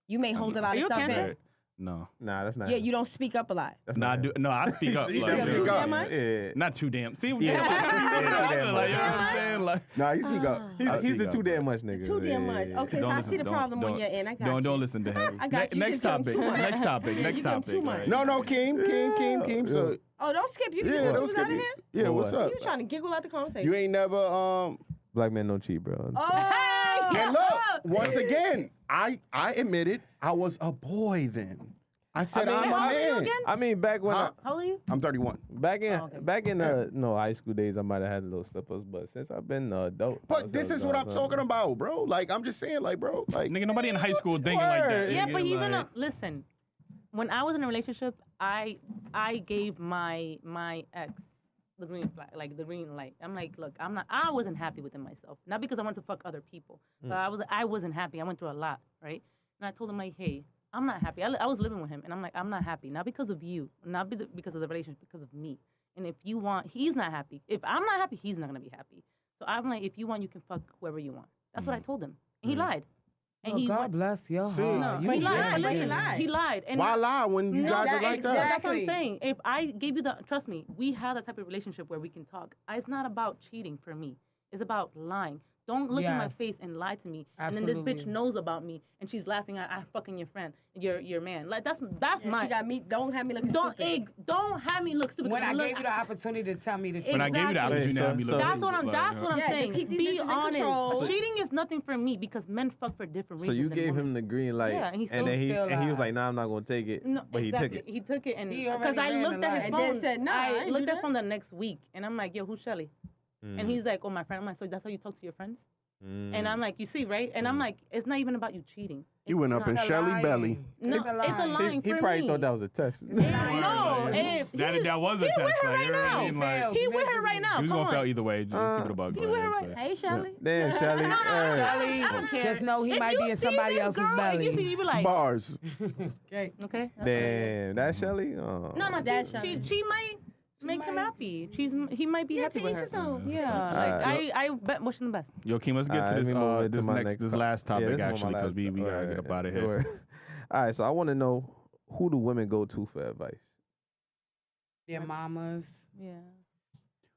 You may hold a lot Are of you a stuff Cancer? in. No. Nah, that's not. Yeah, you don't speak up a lot. That's No, I not. do. No, I speak up. He like, does yeah. speak up. That much? Yeah. Not too damn. See, Yeah. yeah. Yeah, Like, you know what I'm saying? Like, Nah, he speak up. He's the speak too up, damn much nigga. Too damn much. Yeah. Okay, so I see the problem on your end. I got you. Don't listen to him. I got you. Next Just give him topic. too much. Next topic. Yeah, Next you give him topic. too much. Right. No, Keem. So, Oh, don't skip. You yeah, you don't was skip out of me. here? Yeah, what's What? up? You trying to giggle out the conversation. You ain't never Black men don't cheat, bro. Oh, And look, once again, I admitted I was a boy then. I said I'm how a old are you man. again? I mean, back when Huh? How old are you? I'm 31. back in Oh, okay. high school days, I might have had little slippers, but since I've been adult, But this is what I'm talking about, bro. Like, I'm just saying, like, bro, like, Nigga, nobody in high school thinking like that. Word. Yeah, nigga, but he's in a like- listen. When I was in a relationship, I gave my ex the green flag, like the green light. I'm like, look, I wasn't happy within myself. Not because I wanted to fuck other people, but I wasn't happy. I went through a lot, right? And I told him like, hey, I'm not happy. I was living with him, and I'm like, I'm not happy. Not because of you, not because of the relationship, because of me. And if you want, he's not happy. If I'm not happy, he's not gonna be happy. So I'm like, if you want, you can fuck whoever you want. That's what I told him, and he lied. And he God went, bless your See, heart. no, You he should lied. have Listen, been. lied. he lied. And why lie when you guys are like that? That's what I'm Exactly. saying. If I gave you trust me, we have that type of relationship where we can talk. It's not about cheating for me. It's about lying. Don't look in my Yes. face and lie to me. And then this bitch Absolutely. knows about me and she's laughing at I fucking your friend, your man. Like that's And my. she got me. Don't have me looking don't stupid. don't have me look stupid. When I Look, gave you the opportunity to tell me the truth. When I gave you the Exactly. opportunity to have me So- look That's what I'm. like, That's what I'm Yeah, just saying. keep these Be bitches in honest. control. Cheating is nothing for me because men fuck for different So reasons. you than gave women. him the green light, Yeah, and he still- then he still was lied. like, "Nah, I'm not gonna take it." No, but exactly. he took it. He took it, and He because already I ran looked the at his line. phone, And then said, nah, I I ain't looked do at that. phone the next week, and I'm like, yo, who's Shelly? And he's like, oh, my friend. I'm like, so that's how you talk to your friends? And I'm like, you see, right? And I'm like, it's not even about you cheating. You went It's up in not. Shelly belly. No, It's a it's a lie. line He for probably me. thought that was a test. No, if That was a he with test. her Like, right you know what I now. mean? Like, He with her right now. he was Come gonna fail on. either way. Just keep it a bug. He with her right. Hey, Shelly. Damn, Shelly. Shelly, I don't care. just know he If might you be in see somebody this else's girl, belly. You see, you be like, Bars. Okay. okay. Damn, that Shelly. Oh. No, That's she Shelly. might make him might. happy. He might be happy to with each her. his own. Yeah, like I bet wish him the best. Yo, Keem, let's get to Alright, this let me move it to this my next this top- last yeah, topic this is actually my because last we gotta get up out of here. Word. All right, so I want to know, who do women go to for advice? Their mamas. Yeah.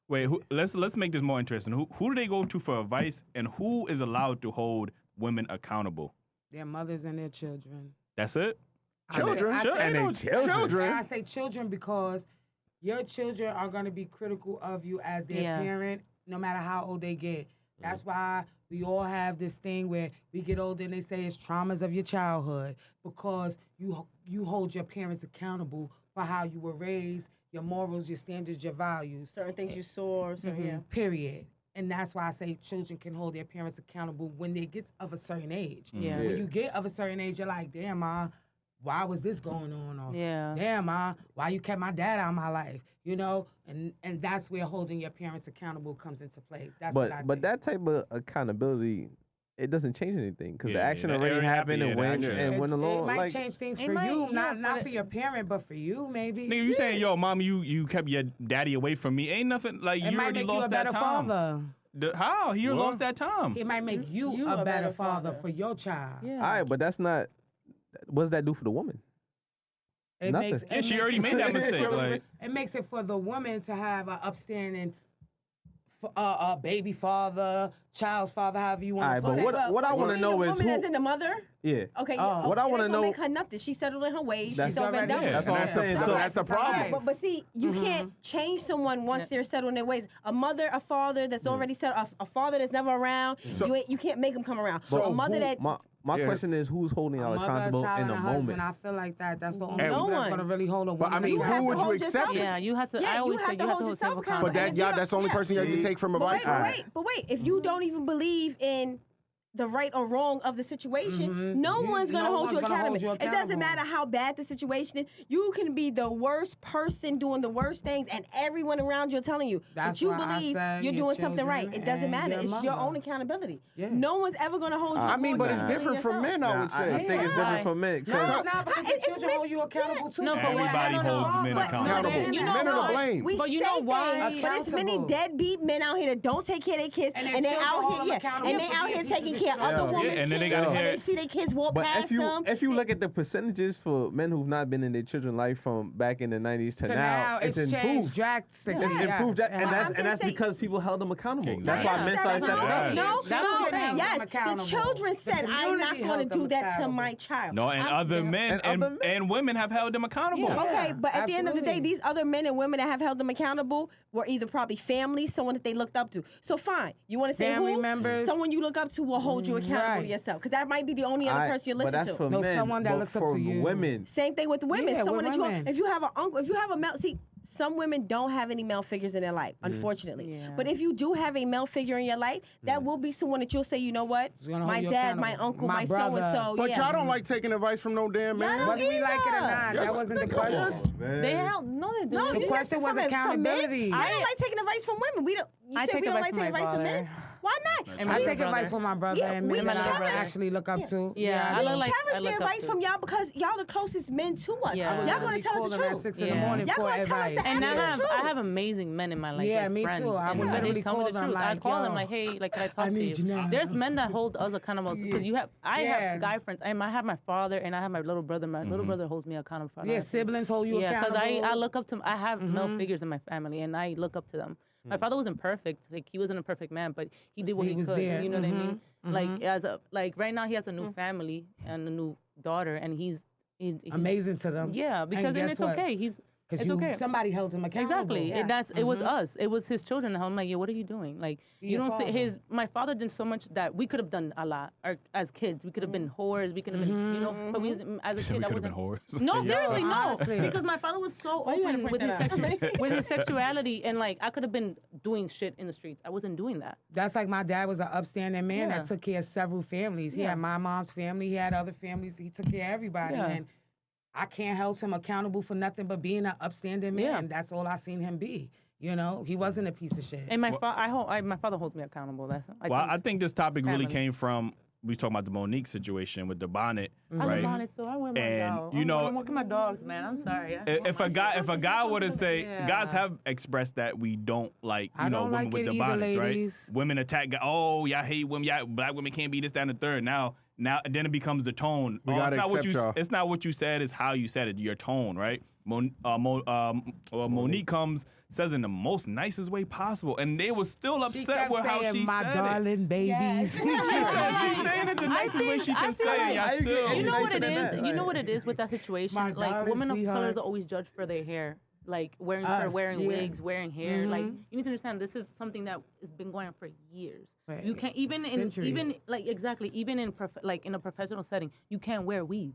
Wait, let's make this more interesting. Who do they go to for advice, and who is allowed to hold women accountable? Their mothers and their children. That's it. Children. I say, And they children. And I say children because your children are going to be critical of you as their Yeah. parent, no matter how old they get. That's why we all have this thing where we get older and they say it's traumas of your childhood because you hold your parents accountable for how you were raised, your morals, your standards, your values. Certain things you saw. So yeah. Period. And that's why I say children can hold their parents accountable when they get of a certain age. Yeah. When you get of a certain age, you're like, damn, Ma, why was this going on? Or, Yeah. damn, Ma, why you kept my dad out of my life? You know? And that's where holding your parents accountable comes into play. That's what I But think. that type of accountability, it doesn't change anything because the Yeah, action yeah, already it happened happened, and yeah, went the and action. went it along. might Like, change things It for might, you, yeah, not but for your parent, but for you, maybe. Nigga, you saying, yo, mama, you kept your daddy away from me? Ain't nothing like It you might already make you a lost that better time. father. How? He What? lost that time. It might make you a better father for your child. Yeah. all right, but that's not. What does that do for the woman? It Nothing. makes, Yeah, it she makes already it- made that mistake. Sure. Like, It makes it for the woman to have an upstanding baby father, child's father, however you want All right, to put but it. what I want to know is woman who. as in the mother. Yeah. Okay. What I want to know. Make her nothing. She settled in her ways. That's She's already done. yeah. That's all I'm saying. So that's the problem. But see, you can't change someone once they're settled in their ways. A mother, a father that's already settled, a father that's never around, you can't make them come around. So a mother that. My question is, who's holding y'all accountable in the moment? I feel like that's the only No one that's one. gonna really hold a woman. But I mean, who would you accept? Yeah, you have to. Yeah, I always you say have to you have hold to hold yourself yourself accountable. accountable. But that's the only person you have to take from advice. But wait. If you don't even believe in the right or wrong of the situation, no one's gonna hold you accountable. It doesn't matter how bad the situation is. You can be the worst person doing the worst things, and everyone around you are telling you that you believe you're doing something right. It doesn't matter. It's your own accountability. Yeah. No one's ever gonna hold you. I mean, but it's different from men, I would say. I think it's different from men. No, it's not, because the children hold you accountable too. No, but Everybody holds men accountable. Men are to blame. But you know why? But it's many deadbeat men out here that don't take care of their kids, and they out here, and they out here taking care of other women's and then they kids, gotta and hear they see their kids walk But past them. if you look at the percentages for men who've not been in their children's life from back in the 90s to now, it's changed improved. drastically. It's improved, and that's saying- because people held them accountable. Exactly. That's why men started stepping up. No, Yes, the children said, I'm not going to do that to my child. No, and other men and women have held them accountable. Okay, but at the end of the day, absolutely. these other men and women that have held them accountable were either probably family, someone that they looked up to. So fine, you want to say Family who? members. Someone you look up to will hold you accountable to Right. yourself, because that might be the only other person you But listen that's to. for No, men. someone that but looks up for to you. women. Same thing with women. Yeah, Someone with that women. if you have an uncle, if you have a male, see, some women don't have any male figures in their life, unfortunately. Yeah. But if you do have a male figure in your life, that will be someone that you'll say, you know what, gonna hold my you dad, my accountable. uncle, My my so and brother. so. But yeah. y'all don't like taking advice from no damn man. Whether we like it or not, Yes, that wasn't the come on, question. They held no, they do. No, The you question said was from men. accountability. I don't like taking advice from women. We don't. You I said take we don't advice like from taking my advice from men. father. Why not? And I my take brother. advice from my brother Yeah, and we men that I cherish- actually look up to. Yeah, I We look like- cherish I the look up advice to. from y'all because y'all the closest men to us. Yeah. Y'all gonna tell us the Call them at truth. 6 in the Yeah. morning Y'all for gonna tell us advice. the And absolute truth. I have amazing men in my life. Yeah, like me friends, too. I and would they literally tell me call the them truth. I like, call them yo, like, hey, like, can I talk to need you? you now. There's men that hold us accountable because I Yeah. have guy friends. I have my father and I have my little brother. My little brother holds me accountable for Yeah, that. siblings hold you Yeah, because accountable. I look up to. I have male figures in my family, and I look up to them. My father wasn't perfect. Like he wasn't a perfect man, but he did what He he was could. there. You know what I mean? Like right now he has a new family and a new daughter, and he's Amazing to them. Yeah, because then guess it's what? okay. It's okay. Somebody held him accountable. Exactly. It was us. It was his children. And I'm like, yeah, what are you doing? Like, you Your don't see father. my father did so much that we could have done a lot. Or as kids, we could have been whores. We could have been, you know, but as a said kid, we I could have wasn't. been whores. No, seriously, no. honestly. Because my father was so you gotta open point with his, that with his sexuality. And like, I could have been doing shit in the streets. I wasn't doing that. That's like my dad was an upstanding man Yeah. that took care of several families. He had my mom's family. He had other families. He took care of everybody. Yeah. And I can't hold him accountable for nothing but being an upstanding man. Yeah. That's all I seen him be. You know, he wasn't a piece of shit. And my father holds me accountable. That's I think this topic really family. came from we talking about the Monique situation with the bonnet, I'm right? a bonnet, so I wear my And, dog. you know- I'm walking my dogs, man. I'm sorry. If a guy were to say, Yeah. guys have expressed that we don't like, I you know, don't women like with it the either, bonnets, ladies. right? Women attack, oh, y'all hate women, y'all black women can't be this, that, and the third. Now, then it becomes the tone. We it's gotta not what accept you. y'all. It's not what you said. It's how you said it. Your tone, right? Monique comes, says in the most nicest way possible, and they was still She upset kept with how saying, she my said darling babies. She's saying it the nicest way she can say it. Y'all I agree. still. You know nicer what it than is? that, You know right. what it is with that situation? My Like darling women of color sweethearts. are always judged for their hair. Like wearing Us, yeah. wigs, wearing hair. Like you need to understand this is something that has been going on for years. Right. You can't even Centuries. in a professional setting, you can't wear weave.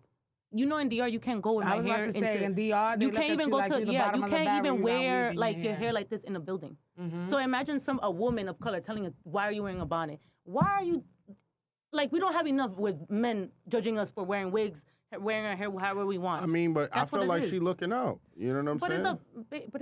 You know, in DR, you can't go with I my was hair. about to say, in DR, they you look can't at even you go like to you the yeah. bottom You of the can't barrel, even you got wear weave in like your your hair. hair like this in a building. So imagine a woman of color telling us, "Why are you wearing a bonnet? Why are you?" Like we don't have enough with men judging us for wearing wigs, wearing our hair however we want. I mean, but That's I what feel it like is. she looking out. You know what I'm But saying?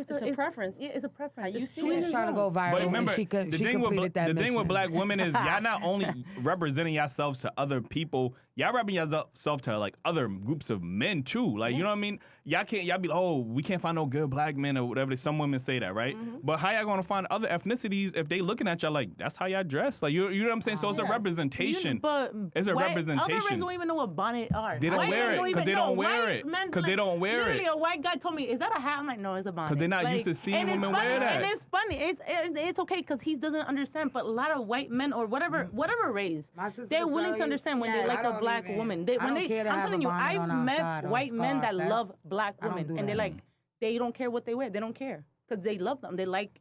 it's a preference. Yeah, it's a preference. you It's see She it. was trying to go viral, But remember, and she the completed that thing with mission. black women is y'all not only representing yourselves to other people, y'all wrapping yourself to like other groups of men too. Like, you know what I mean? Y'all be, we can't find no good black men or whatever. Some women say that, right? But how y'all gonna find other ethnicities if they looking at y'all like, that's how y'all dress? Like, you know what I'm saying? So it's a representation. But it's a representation. Other races don't even know what bonnet are. They don't wear it because they don't wear it. Because they don't wear it. Literally, a white guy told me, is that a hat? I'm like, no, it's a bonnet. Because they're not used to seeing women wear that. And it's funny. It's okay because he doesn't understand. But a lot of white men or whatever race, they're willing to understand when they like a black woman. I'm telling you, I've met white men that love black women, and they don't care what they wear. They don't care because they love them. They like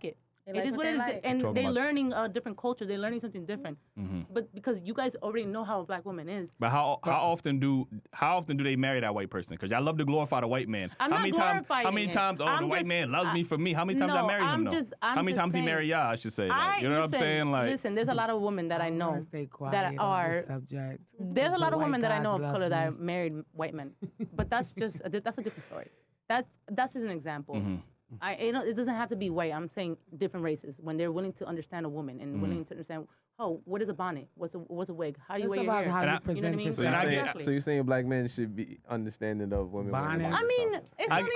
it. It is what it is, and they're learning a different culture. They're learning something different. But because you guys already know how a black woman is. But how often do they marry that white person? Because y'all love to glorify the white man. How many times? The white man loves me for me. How many times y'all marry him though? How many times he marry y'all? I should say. Like, you know what I'm saying? Like, listen, there's a lot of women that I know that are. There's a lot of women that I know of color that are married white men. But that's a different story. That's just an example. It doesn't have to be white. I'm saying different races when they're willing to understand a woman and willing to understand. Oh, what is a bonnet? What's a wig? How do you wear your hair? How you present yourself. So you're saying black men should be understanding of women? Bonnets. I mean,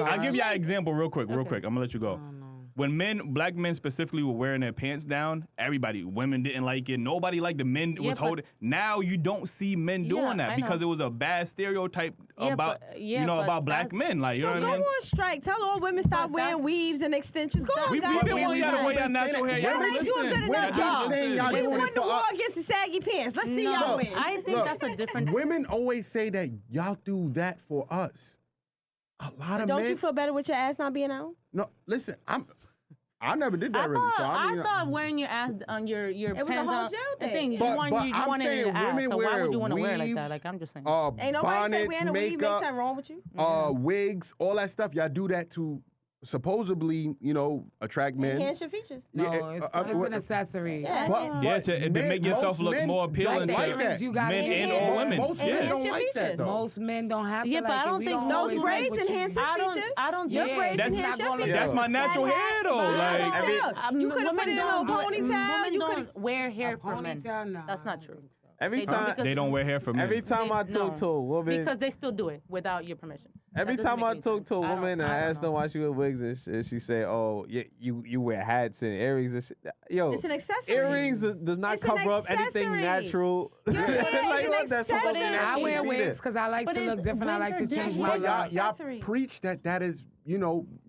I'll give you an example real quick. I'm gonna let you go. When black men specifically were wearing their pants down, women didn't like it. Nobody liked the men was holding. Now you don't see men doing that because it was a bad stereotype about black men. Like, you know what I mean? Go on strike. Tell all women stop wearing weaves and extensions. Go on, guys. We been wanting y'all to wear your natural hair. Y'all doing good enough job. We won the war against the saggy pants. Let's see y'all win. I think that's a different. Women always say that y'all do that for us. A lot of men. Don't you feel better with your ass not being out? No, listen, I never did that really. So I thought wearing your ass on your it pants was a whole on gel the thing. thing. You But wanted saying an ass. women So why wear would you want to wear it like weaves, that? Like, I'm just saying. Ain't nobody said bonnets, wearing a weave makes makeup, something wrong with you. wigs, all that stuff. Y'all do that to supposedly, attract men. Enhance your features. No, it's an accessory. Yeah. To make yourself look more appealing like to that. men and or women. Most men don't like that, though. Most men don't have to Yeah, but I don't think those braids enhance his features. I don't. Your braids enhance your features. That's my natural hair though. Like, you could have put it in a little ponytail. Women You don't could wear hair for men. That's not true. Every time they don't wear hair for men. Every time I talk to a woman, because they still do it without your permission. Every time I talk to a woman and I ask them why she wear wigs and shit, she say, "Oh, yeah, you wear hats and earrings and shit." Yo, it's an accessory. Earrings does not cover up anything natural. Your hair is an accessory. I wear wigs because I like to look different. I like to change my look. Y'all preach that is,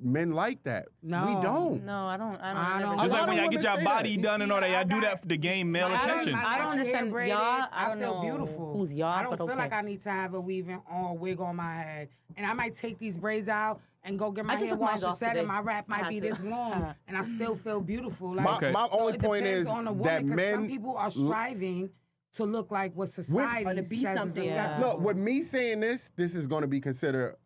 men like that. No. We don't. No, I don't. Just like when y'all get your women say body that. done and all that, y'all do that to gain male attention. I don't understand y'all. I feel beautiful. Who's y'all? I don't feel like I need to have a weave or a wig on my head. And I might take these braids out and go get my hair washed or set, and my wrap might be this long, and I still feel beautiful. Like, my only point is that men. Some people are striving to look like what society says is acceptable. Look, with me saying this is going to be considered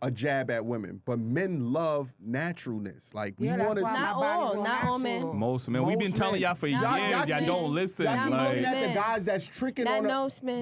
a jab at women, but men love naturalness. Like, we want to. Not all men. Most men. We've been telling y'all for years. Y'all don't listen. Y'all looking at the guys that's tricking on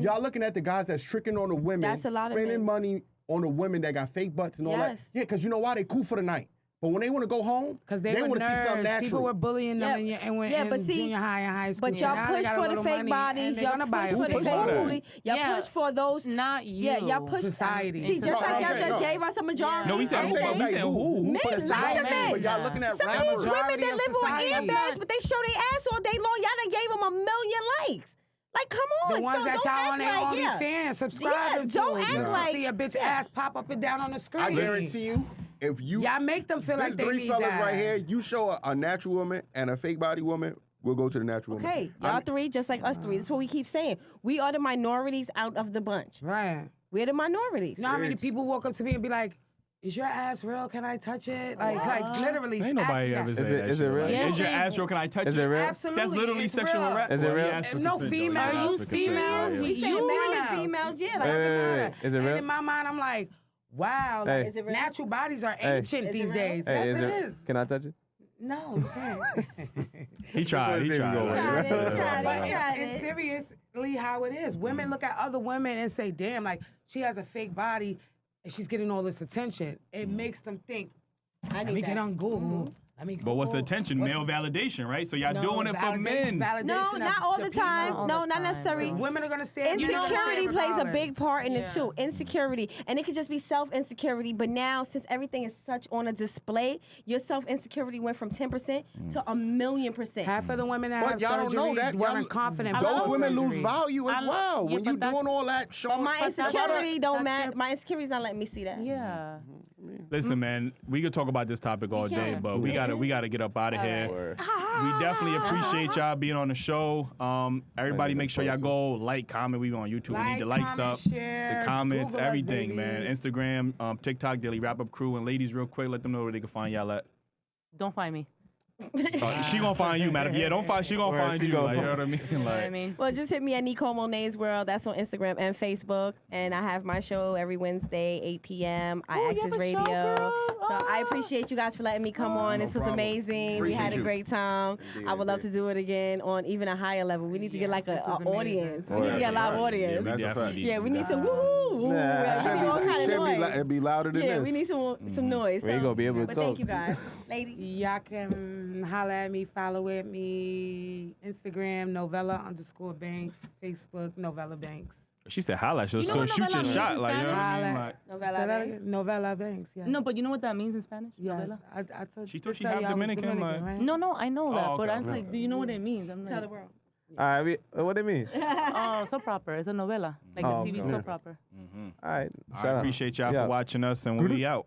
y'all looking at the guys that's tricking on the women. That's a lot of spending men. money on the women that got fake butts and all that. Yeah, because you know why? They cool for the night. But when they want to go home, because they want to see something nerds. natural. People were bullying them in junior high and high school. But y'all push for the fake bodies. Y'all push for the fake booty. Y'all push for those. Not you. Yeah, y'all push society. See, just like y'all just gave us a majority. No, we said who? Men, lots of men. But y'all looking at some of these rappers. women that live on airbags, but they show their ass all day long. Y'all done gave them 1 million likes. Like, come on. The ones so that don't y'all on act their like, OnlyFans, subscribe to. Don't act You like see a bitch ass pop up and down on the screen. I guarantee you, if you y'all make them feel like they three need fellas that. right here, you show a natural woman and a fake body woman, we'll go to the natural woman. Okay, y'all three, just like us three. That's what we keep saying. We are the minorities out of the bunch. Right. We're the minorities. You know how many people walk up to me and be like, "Is your ass real? Can I touch it?" Like literally. Ain't nobody ever said that. Is it real? Is your ass real? Can I touch it? Is it real? Absolutely. That's literally it's sexual real. harassment. Is it real? No females. Females. We say men and females. Yeah, like, Doesn't matter. Is it real? And in my mind, I'm like, wow, Hey. like, Is it real? natural bodies are ancient these days. Hey, Yes, it is. Can I touch it? No, you can't. He tried. He tried But it. it's seriously how it is. Women look at other women and say, damn, like, she has a fake body and she's getting all this attention. It makes them think, let me get on Google But what's the attention? Male validation, right? So y'all doing it for men. No, not all the time. No, not necessarily. Women are gonna stand. Insecurity plays a big part in it too. Insecurity, and it could just be self-insecurity. But now, since everything is such on a display, your self-insecurity went from 10% to 1,000,000%. Half of the women that have y'all don't know that. weren't confident. Those women lose value as well when you doing all that. But my insecurity don't matter. My insecurity's not letting me see that. Yeah. Listen, man, we could talk about this topic all day, but we gotta get up out of here. We definitely appreciate y'all being on the show. Everybody, make sure y'all go like, comment. We on YouTube. We need the likes up, the comments, Google us, everything, baby. man. Instagram, TikTok, Daily Wrap Up Crew, and ladies, real quick, let them know where they can find y'all at. Don't find me. She gonna find you, madam. Yeah, don't find. She gonna find you. Like, you know what I mean? You know what I Like, mean? Well, just hit me at Nicole Monet's World. That's on Instagram and Facebook. And I have my show every Wednesday, 8 p.m. you have iAccess a show, Radio. girl? So I appreciate you guys for letting me come on. No This was problem. amazing. We had Appreciate a you. great time. Indeed, I would love to indeed. do it again on even a higher level. We need to get like this an was amazing. audience. We Oh, need to get a that's live right. audience. That's a definitely fact. need Yeah, we need some Nah. woo-hoo. Nah. Give me all kind of noise. It'd be louder than Yeah, this. we need some noise. We ain't gonna be able to But talk. thank you guys. Lady. Y'all can holler at me, follow at me, Instagram, Novella_Banks, Facebook, Novella Banks. she said highlight. So, You know so what shoot your novella means shot. in Like, you know what I mean? Spanish? Like, Novella Say that Banks. again? Novella Banks, yeah. No, but you know what that means in Spanish? Yes, Novela? I told She did thought she tell half you I was Dominican, like- right? No, I know that, Oh, but okay. I'm like, do you know what it means? I'm Tell like, the world. All right, what do you mean? oh, soap opera. It's a novela, like Oh, a TV okay. soap opera. All right, I shout out. appreciate y'all Yeah. for watching us, and we'll be out.